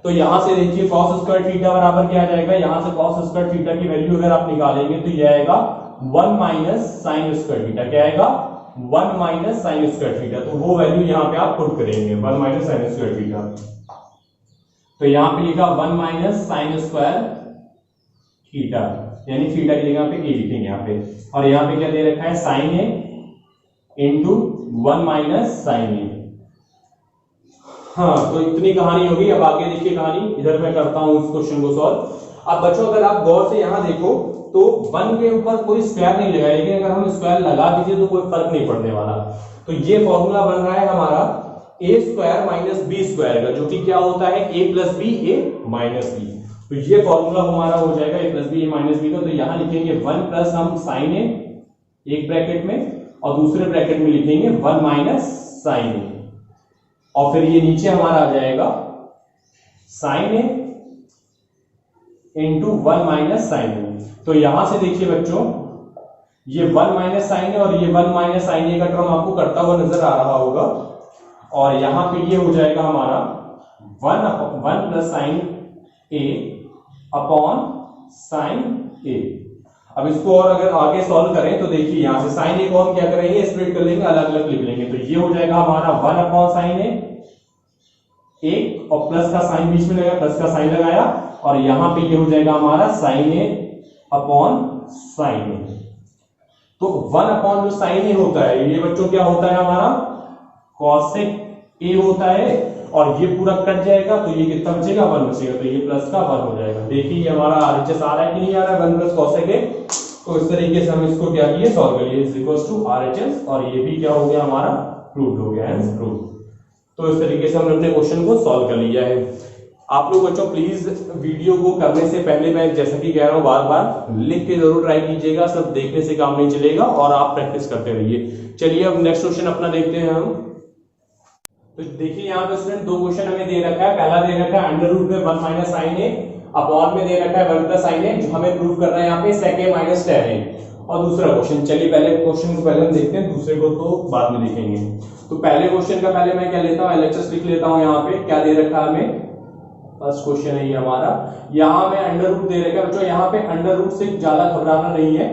तो यहां से देखिए cos स्क्वायर थीटा बराबर क्या आ जाएगा, यहां से cos स्क्वायर थीटा की वैल्यू अगर आप निकालेंगे तो ये आएगा 1 माइनस साइन स्क्वायर थीटा, क्या आएगा 1 माइनस साइन स्क्वायर थीटा। तो वो वैल्यू यहां पे आप पुट करेंगे 1 माइनस साइन स्क्वायर थीटा। तो यहां पे लिखा 1 माइनस साइन स्क्वायर थीटा, यानी थीटा की जगह पे ए लिखेंगे यहाँ पे, और यहाँ पे क्या दे रखा है साइन ए इंटू 1 माइनस साइन ए। हाँ, तो इतनी कहानी होगी। अब आगे देखिए कहानी, इधर मैं करता हूं इस क्वेश्चन को सॉल्व। अब बच्चों अगर आप गौर से यहां देखो तो 1 के ऊपर कोई स्क्वायर नहीं लगाया, लेकिन अगर हम स्क्वायर लगा दीजिए तो कोई फर्क नहीं पड़ने वाला। तो ये फॉर्मूला बन रहा है हमारा ए स्क्वायर माइनस बी स्क्वायर का, जो कि क्या होता है ए प्लस बी ए माइनस बी। तो ये फॉर्मूला हमारा हो जाएगा ए प्लस बी ए माइनस बी का। तो यहां लिखेंगे 1 प्लस हम साइन ए एक ब्रैकेट में, और दूसरे ब्रैकेट में लिखेंगे 1 माइनस साइन ए, और फिर ये नीचे हमारा आ जाएगा साइन ए इंटू 1 माइनस साइन ए। तो यहां से देखिए बच्चों ये 1 माइनस साइन ए और ये 1 माइनस साइन ए का टर्म आपको करता हुआ नजर आ रहा होगा, और यहां पे ये हो जाएगा हमारा 1 प्लस साइन ए अपॉन साइन ए। अब इसको और अगर आगे सॉल्व करें तो देखिए यहां से साइन ए को हम क्या करेंगे, स्प्लिट कर लेंगे, अलग अलग लिख लेंगे। तो ये हो जाएगा हमारा 1 अपॉन साइन ए, एक और प्लस का साइन बीच में लगाया, प्लस का साइन लगाया, और यहां पे ये हो जाएगा हमारा साइन ए अपॉन साइन ए। तो 1 अपॉन जो साइन ए होता है ये बच्चों क्या होता है हमारा कॉसेक ए होता है, और ये पूरा कट जाएगा तो ये कितना बचेगा, 1 बचेगा, तो ये प्लस का 1 हो जाएगा। देखिए ये हमारा RHS आ रहा है कि नहीं आ रहा है, 1 प्लस cos sec A। तो इस तरीके से हम इसको क्या किए, सॉल्व करिए, इज इक्वल टू RHS, और ये भी क्या हो गया हमारा, प्रूव्ड हो गया, है प्रूव्ड। तो इस तरीके से हमने अपने क्वेश्चन को सॉल्व कर लिया है। आप लोग बच्चों प्लीज वीडियो को करने से पहले मैं जैसा कि कह रहा हूं बार बार लिख के जरूर ट्राई कीजिएगा, सब देखने से काम नहीं चलेगा और आप प्रैक्टिस करते रहिए। चलिए अब नेक्स्ट क्वेश्चन अपना देखते हैं हम। तो देखिए यहाँ पे स्टूडेंट दो क्वेश्चन हमें दे रखा है। पहला दे रखा है अंडर रूट में 1 माइनस साइन ए, अपॉन में दे रखा है 1 प्लस साइन ए, जो हमें प्रूव करना है यहाँ पे सेक ए माइनस टेन ए। और दूसरा क्वेश्चन, चलिए पहले क्वेश्चन को पहले हम देखते हैं, दूसरे को तो बाद में देखेंगे। तो पहले क्वेश्चन का पहले मैं क्या लेता हूँ, एलएचएस लिख लेता हूँ। यहाँ पे क्या दे रखा है हमें, फर्स्ट क्वेश्चन है ये हमारा। यहाँ में अंडर रूट दे रखा है बच्चों, यहाँ पे अंडर रूट से ज्यादा घबराना नहीं है।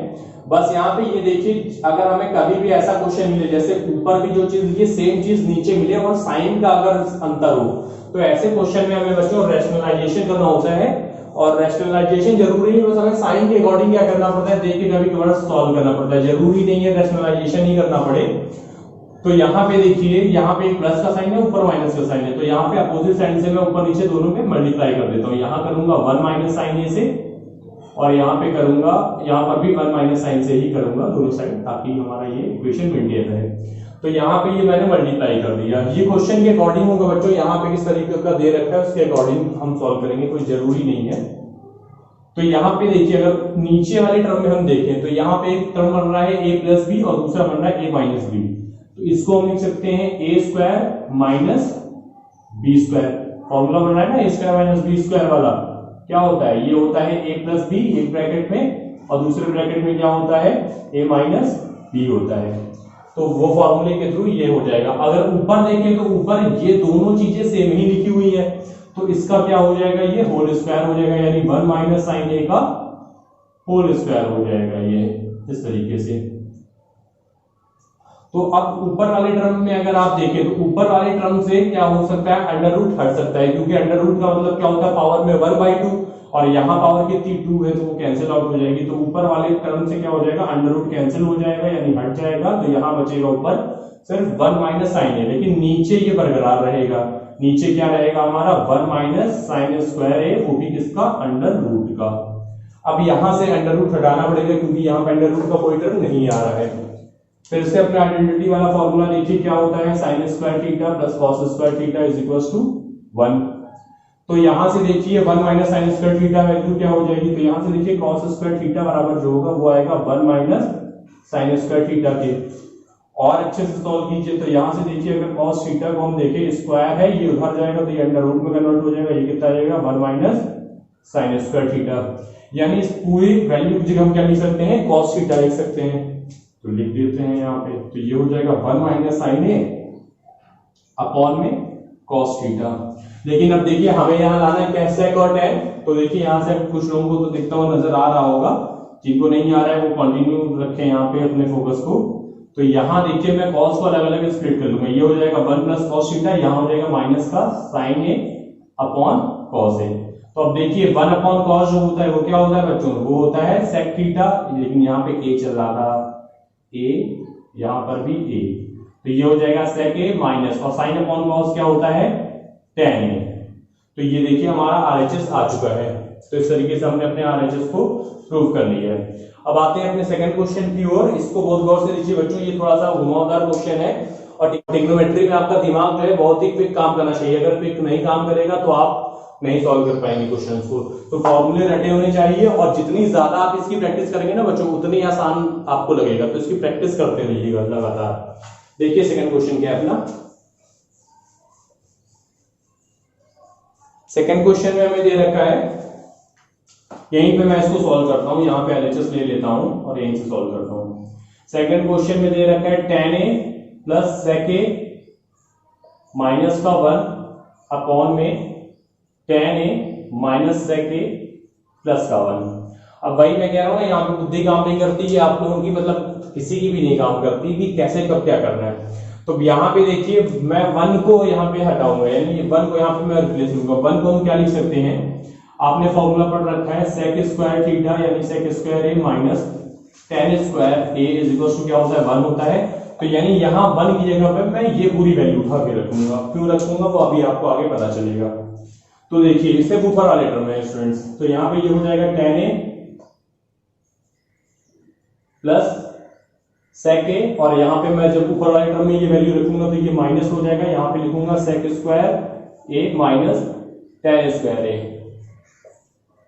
बस यहाँ पे ये देखिए, अगर हमें कभी भी ऐसा क्वेश्चन मिले जैसे ऊपर भी जो चीज लिखी सेम चीज नीचे मिले और साइन का अगर अंतर हो, तो ऐसे क्वेश्चन में हमें बच्चों रैशनलाइजेशन करना होता है। और रैशनलाइजेशन जरूरी नहीं, बस हमें साइन के अकॉर्डिंग क्या करना पड़ता है, देख के कभी कभार सॉल्व करना पड़ता है, जरूरी नहीं है रैशनलाइजेशन ही करना पड़े। तो यहाँ पे देखिए, यहाँ पे एक प्लस का साइन है, ऊपर माइनस का साइन है, तो यहाँ पे अपोजिट साइन से मैं ऊपर नीचे दोनों पे मल्टीप्लाई कर देता हूँ। यहाँ करूंगा 1 माइनस साइन ए से, और यहाँ पे करूंगा, यहाँ पर भी 1 माइनस साइन से ही करूंगा दोनों साइड, ताकि हमारा ये इक्वेशन मेंटेन रहे। तो यहाँ पे ये मैंने मल्टीप्लाई कर दिया। ये क्वेश्चन के अकॉर्डिंग होगा बच्चों, यहाँ पे किस तरीके का दे रखा है उसके अकॉर्डिंग हम सॉल्व करेंगे, कोई जरूरी नहीं है। तो यहाँ पे देखिए, अगर नीचे वाले टर्म में हम देखें तो यहाँ पे एक टर्म बन रहा है a प्लस बी और दूसरा बन रहा है a माइनस बी। तो इसको हम लिख सकते हैं a square minus b square. Formula बन रहा है ना a square minus b square वाला, क्या होता है, ये होता है a प्लस बी एक ब्रैकेट में, और दूसरे ब्रैकेट में क्या होता है a माइनस बी होता है। तो वो फॉर्मूले के थ्रू ये हो जाएगा। अगर ऊपर देखें तो ऊपर ये दोनों चीजें सेम ही लिखी हुई है, तो इसका क्या हो जाएगा, ये होल स्क्वायर हो जाएगा, यानी 1 माइनस साइन ए का होल स्क्वायर हो जाएगा, ये इस तरीके से। तो अब ऊपर वाले टर्म में अगर आप देखें तो ऊपर वाले टर्म से क्या हो सकता है, अंडर रूट हट सकता है, क्योंकि अंडर रूट का मतलब क्या होता है, पावर में 1/2, और यहाँ पावर कितनी 2 है, तो वो कैंसिल आउट हो जाएगी। तो ऊपर वाले टर्म से क्या हो जाएगा, अंडर रूट कैंसिल हो जाएगा, यानी हट जाएगा। तो यहाँ बचेगा ऊपर सिर्फ 1 माइनस साइन ए, लेकिन नीचे ये बरकरार रहेगा। नीचे क्या रहेगा हमारा 1 माइनस साइन स्क्वायर ए, वो भी किसका, अंडर रूट का। अब यहां से अंडर रूट हटाना पड़ेगा, क्योंकि यहाँ पे अंडर रूट का कोई टर्म नहीं आ रहा है। फिर से अपने आइडेंटिटी वाला फॉर्मूला देखिए, क्या होता है, sine square theta plus cos square theta is equal to 1। तो यहां से देखिए 1 minus sine square theta value क्या हो जाएगी, तो यहां से देखिए कॉस स्क्वायर थीटा बराबर जो होगा वो आएगा 1 माइनस साइन स्क्वायर थीटा के। और अच्छे से सॉल्व कीजिए, तो यहां से देखिए अगर cos थीटा को हम देखें, स्क्वायर है, ये उधर जाएगा तो ये अंडर रूट में कन्वर्ट हो जाएगा, ये कितना आ जाएगा 1 माइनस साइन स्क्वायर थीटा। यानी इस पूरी वैल्यू की जगह हम क्या लिख सकते हैं, cos थीटा लिख सकते हैं। तो लिख देते हैं यहाँ पे, तो ये हो जाएगा 1 माइनस साइन ए अपॉन में cos थीटा। लेकिन अब देखिए हमें यहाँ लाना है क्या, सेक और tan। तो देखिए यहाँ से कुछ लोगों को तो दिखता हुआ नजर आ रहा होगा, जिनको नहीं आ रहा है वो कंटिन्यू रखें यहाँ पे अपने फोकस को। तो यहाँ देखिए मैं cos को अलग अलग स्प्लिट कर लूंगा, ये हो जाएगा 1 प्लस cos थीटा, यहाँ हो जाएगा माइनस का sin a upon cos a। तो अब देखिए 1 अपॉन cos जो होता है वो क्या होता है बच्चों, वो होता है sec थीटा, लेकिन यहाँ पे a चल रहा था, a यहाँ पर भी a, तो ये हो जाएगा sec a माइनस, और sin अपॉन cos क्या होता है tan a। तो ये देखिए हमारा RHS आ चुका है। तो इस तरीके से हमने अपने RHS को प्रूव कर लिया है। अब आते हैं अपने सेकंड क्वेश्चन की ओर। इसको बहुत गौर से लीजिए बच्चों, ये थोड़ा सा घुमावदार क्वेश्चन है, और ट्रिग्नोमेट्री में आपका दिमाग जो है बहुत ही क्विक काम करना चाहिए। अगर क्विक नहीं काम करेगा तो आप नहीं सॉल्व कर पाएंगे क्वेश्चंस को। तो फॉर्मूले रटे होने चाहिए, और जितनी ज्यादा आप इसकी प्रैक्टिस करेंगे ना बच्चों, उतनी आसान आपको लगेगा। तो इसकी प्रैक्टिस करते रहिएगा लगातार। देखिए सेकंड क्वेश्चन क्या है अपना। सेकंड क्वेश्चन में हमें दे रखा है, यहीं पे मैं इसको सॉल्व करता हूं, यहाँ पे एलएचएस ले लेता हूं और यहीं से सॉल्व करता हूं। सेकंड क्वेश्चन में दे रखा है tan a plus sec a minus का 1 अपॉन में tan a minus sec a plus का 1। अब वही मैं कह रहा हूं ना, यहाँ पे बुद्धि काम नहीं करती, ये आप लोगों की मतलब किसी की भी नहीं काम करती कि कैसे कब क्या करना है। तो यहाँ पे देखिए मैं 1 को यहाँ पे हटाऊंगा, यानी 1 को यहाँ पे मैं रिप्लेस करूंगा। 1 को हम क्या लिख सकते हैं, आपने फॉर्मूला पढ़ रखा है sec स्क्वायर थीटा, यानी sec square a minus tan square a is equal to क्या होता है 1 होता है। तो यानी यहाँ 1 की जगह पे मैं ये पूरी वैल्यू उठा के रखूंगा। क्यों रखूंगा वो अभी आपको आगे पता चलेगा। तो देखिए इससे ऊपर वाले टर्म है स्टूडेंट्स, तो यहाँ पे ये हो जाएगा tan a plus sec a, और यहाँ पे मैं जब ऊपर वाले टर्म में ये वैल्यू रखूंगा तो ये माइनस हो जाएगा, यहाँ पे लिखूंगा sec square a minus tan square a,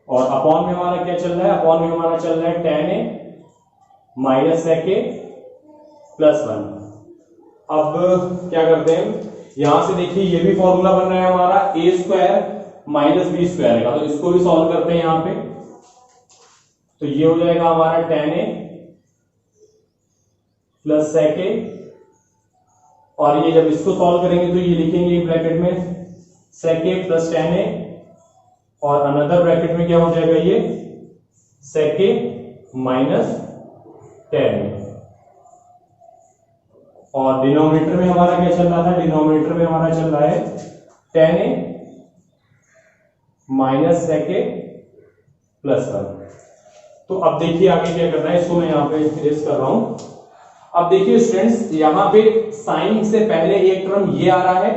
और अपॉन में हमारा क्या चल रहा है, अपॉन में हमारा चल रहा है tan a minus sec a plus 1। अब क्या करते हैं, यहां से देखिए ये भी फॉर्मूला बन रहा है हमारा a square minus b square का, तो इसको भी सॉल्व करते हैं यहाँ पे। तो ये हो जाएगा हमारा tan a plus sec a, और ये जब इसको सॉल्व करेंगे तो ये लिखेंगे ब्रैकेट में sec a plus tan a, और अनदर ब्रैकेट में क्या हो जाएगा ये sec a minus tan a, और डिनोमिनेटर में हमारा क्या चल रहा था, डिनोमिनेटर में हमारा चल रहा है tan a minus sec a plus 1। तो अब देखिए आगे क्या करना है, इसको मैं यहाँ पे इरेज कर रहा हूं। अब देखिए स्टूडेंट्स, यहाँ पे साइन से पहले एक टर्म ये आ रहा है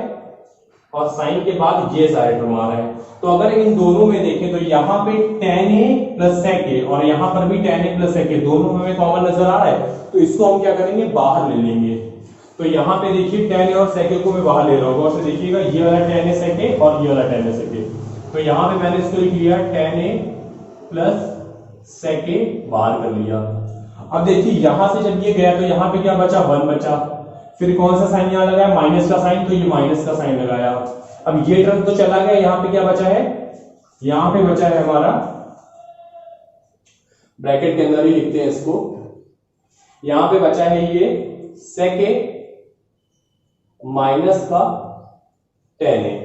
और साइन के बाद ये सारे टर्म आ रहा है। तो अगर इन दोनों में देखें तो यहाँ पे tan a plus sec a और यहाँ पर भी tan a plus sec a दोनों में कॉमन नजर आ रहा है, तो इसको हम क्या करेंगे, बाहर ले लेंगे। तो यहाँ पे देखिए tan a और sec a को मैं बाहर ले रहा हूँ, और देखिएगा ये वाला tan a sec a और ये वाला tan a sec a, तो यहाँ पे मैंने इसको लिख लिया tan a plus sec a बाहर कर लिया। अब देखिए यहां से जब ये गया तो यहाँ पे क्या बचा, 1 बचा, फिर कौन सा साइन यहाँ लगाया, माइनस का साइन, तो ये माइनस का साइन लगाया। अब ये टर्म तो चला गया, यहाँ पे क्या बचा है, यहाँ पे बचा है हमारा, ब्रैकेट के अंदर ही लिखते हैं इसको, यहाँ पे बचा है ये sec a माइनस का tan a,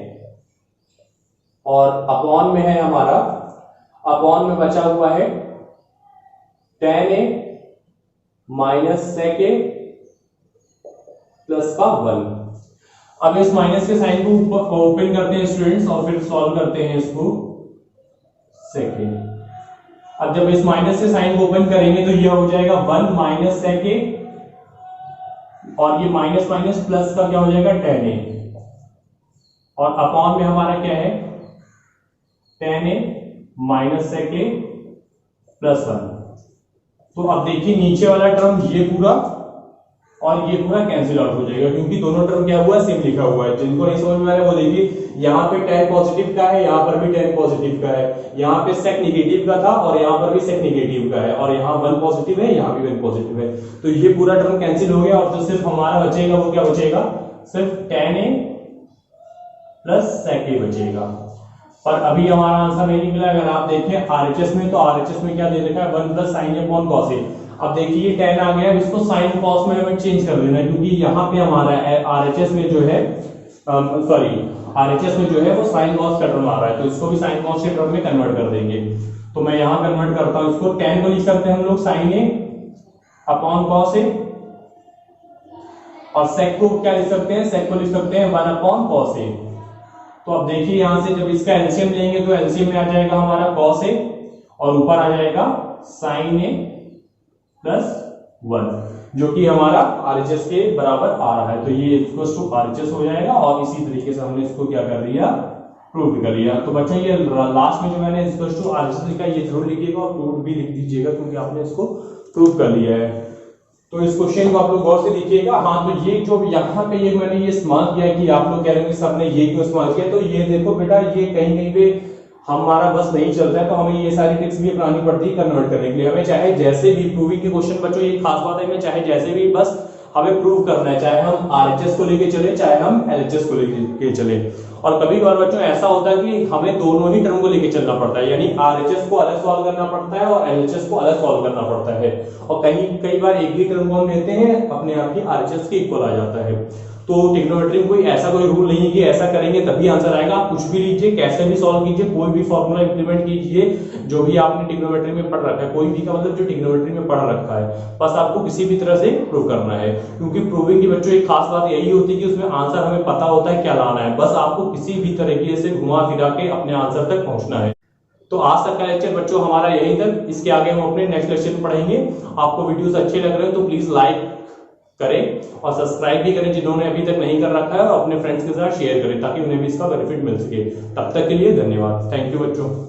और अपॉन में है हमारा, अपॉन में बचा हुआ है tan a minus sec a plus का 1। अब इस माइनस के साइन को ओपन करते हैं स्टूडेंट्स, और फिर सॉल्व करते हैं इसको sec a। अब जब इस माइनस के साइन को ओपन करेंगे तो यह हो जाएगा 1 माइनस sec a, और ये माइनस माइनस प्लस का क्या हो जाएगा tan a, और अपॉन में हमारा क्या है tan a minus sec a plus 1। तो अब देखिए नीचे वाला टर्म ये पूरा और ये पूरा कैंसिल आउट हो जाएगा, क्योंकि दोनों टर्म क्या हुआ है, सेम लिखा हुआ है। जिनको नहीं समझ में आ रहा है वो देखिए, यहाँ पे tan पॉजिटिव का है, यहाँ पर भी tan पॉजिटिव का है, यहाँ पे sec निगेटिव का था और यहाँ पर भी sec निगेटिव का है, और यहाँ 1 पॉजिटिव है, यहाँ भी 1 पॉजिटिव है। तो ये पूरा टर्म कैंसिल हो गया, और जो सिर्फ हमारा बचेगा वो क्या बचेगा, सिर्फ tan a plus sec a बचेगा। पर अभी हमारा आंसर नहीं निकला। अगर आप देखें RHS में, तो RHS में क्या दे रखा है, 1 plus sine upon cos A. अब देखिए tan आ गया, इसको साइन कॉस में हमें चेंज कर देना है, क्योंकि यहाँ पे हमारा RHS में जो है RHS में जो है वो साइन कॉस का टर्म आ रहा है, तो इसको भी साइन कॉस के टर्म में कन्वर्ट कर देंगे। तो मैं यहाँ कन्वर्ट करता हूँ इसको, tan को लिख सकते हैं हम लोग sign A upon cos A, और sec को क्या लिख सकते हैं, sec को लिख सकते हैं 1 अपॉन कॉस ए। तो अब देखिए यहां से जब इसका एलसीएम लेंगे तो एलसीएम में आ जाएगा हमारा cos a, और ऊपर आ जाएगा sin a प्लस 1, जो कि हमारा RHS के बराबर आ रहा है। तो ये इक्वल्स टू RHS हो जाएगा, और इसी तरीके से हमने इसको क्या कर लिया, प्रूव कर लिया। तो बच्चों ये लास्ट में जो मैंने इक्वल्स टू RHS लिखा ये जरूर लिखिएगा, और प्रूव भी लिख दीजिएगा, क्योंकि आपने इसको प्रूव कर लिया है। तो इस क्वेश्चन को आप लोग गौर से देखिएगा। हाँ, तो ये जो यहाँ पे ये मैंने ये इस्तेमाल किया कि आप लोग कह रहे हैं सर ने ये क्यों इस्तेमाल किया, तो ये देखो बेटा, ये कहीं कहीं पे हमारा बस नहीं चलता है, तो हमें ये सारी ट्रिक्स भी अपनानी पड़ती है कन्वर्ट करने के लिए। हमें चाहे जैसे भी प्रूविंग के क्वेश्चन, बच्चों ये खास बात है, हमें चाहे जैसे भी बस हमें प्रूव करना है, चाहे हम RHS को लेके चले, चाहे हम LHS को लेके चले। और कभी कभार बच्चों ऐसा होता है कि हमें दोनों ही टर्म को लेके चलना पड़ता है, यानी RHS को अलग सॉल्व करना पड़ता है और LHS को अलग सॉल्व करना पड़ता है, और कई बार एक ही टर्म को हम लेते हैं, अपने आप ही RHS के इक्वल आ जाता है। तो ट्रिग्नोमेट्री में कोई रूल नहीं है कि ऐसा करेंगे तभी आंसर आएगा। आप कुछ भी लीजिए, कैसे भी सॉल्व कीजिए, कोई भी फॉर्मूला इंप्लीमेंट कीजिए जो भी आपने ट्रिग्नोमेट्री में पढ़ रखा है, कोई भी का मतलब जो ट्रिग्नोमेट्री में पढ़ रखा है, बस आपको किसी भी तरह से प्रूव करना है। क्योंकि प्रूविंग की बच्चों एक खास बात यही होती है कि उसमें आंसर हमें पता होता है क्या लाना है, बस आपको किसी भी तरीके से घुमा फिरा के अपने आंसर तक पहुंचना है। तो आज तक का लेक्चर बच्चों हमारा यहीं तक, इसके आगे हम अपने नेक्स्ट लेक्चर में पढ़ेंगे। आपको वीडियोस अच्छे लग रहे हैं तो प्लीज लाइक करें और सब्सक्राइब भी करें जिन्होंने अभी तक नहीं कर रखा है, और अपने फ्रेंड्स के साथ शेयर करें ताकि उन्हें भी इसका बेनिफिट मिल सके। तब तक के लिए धन्यवाद। थैंक यू बच्चों।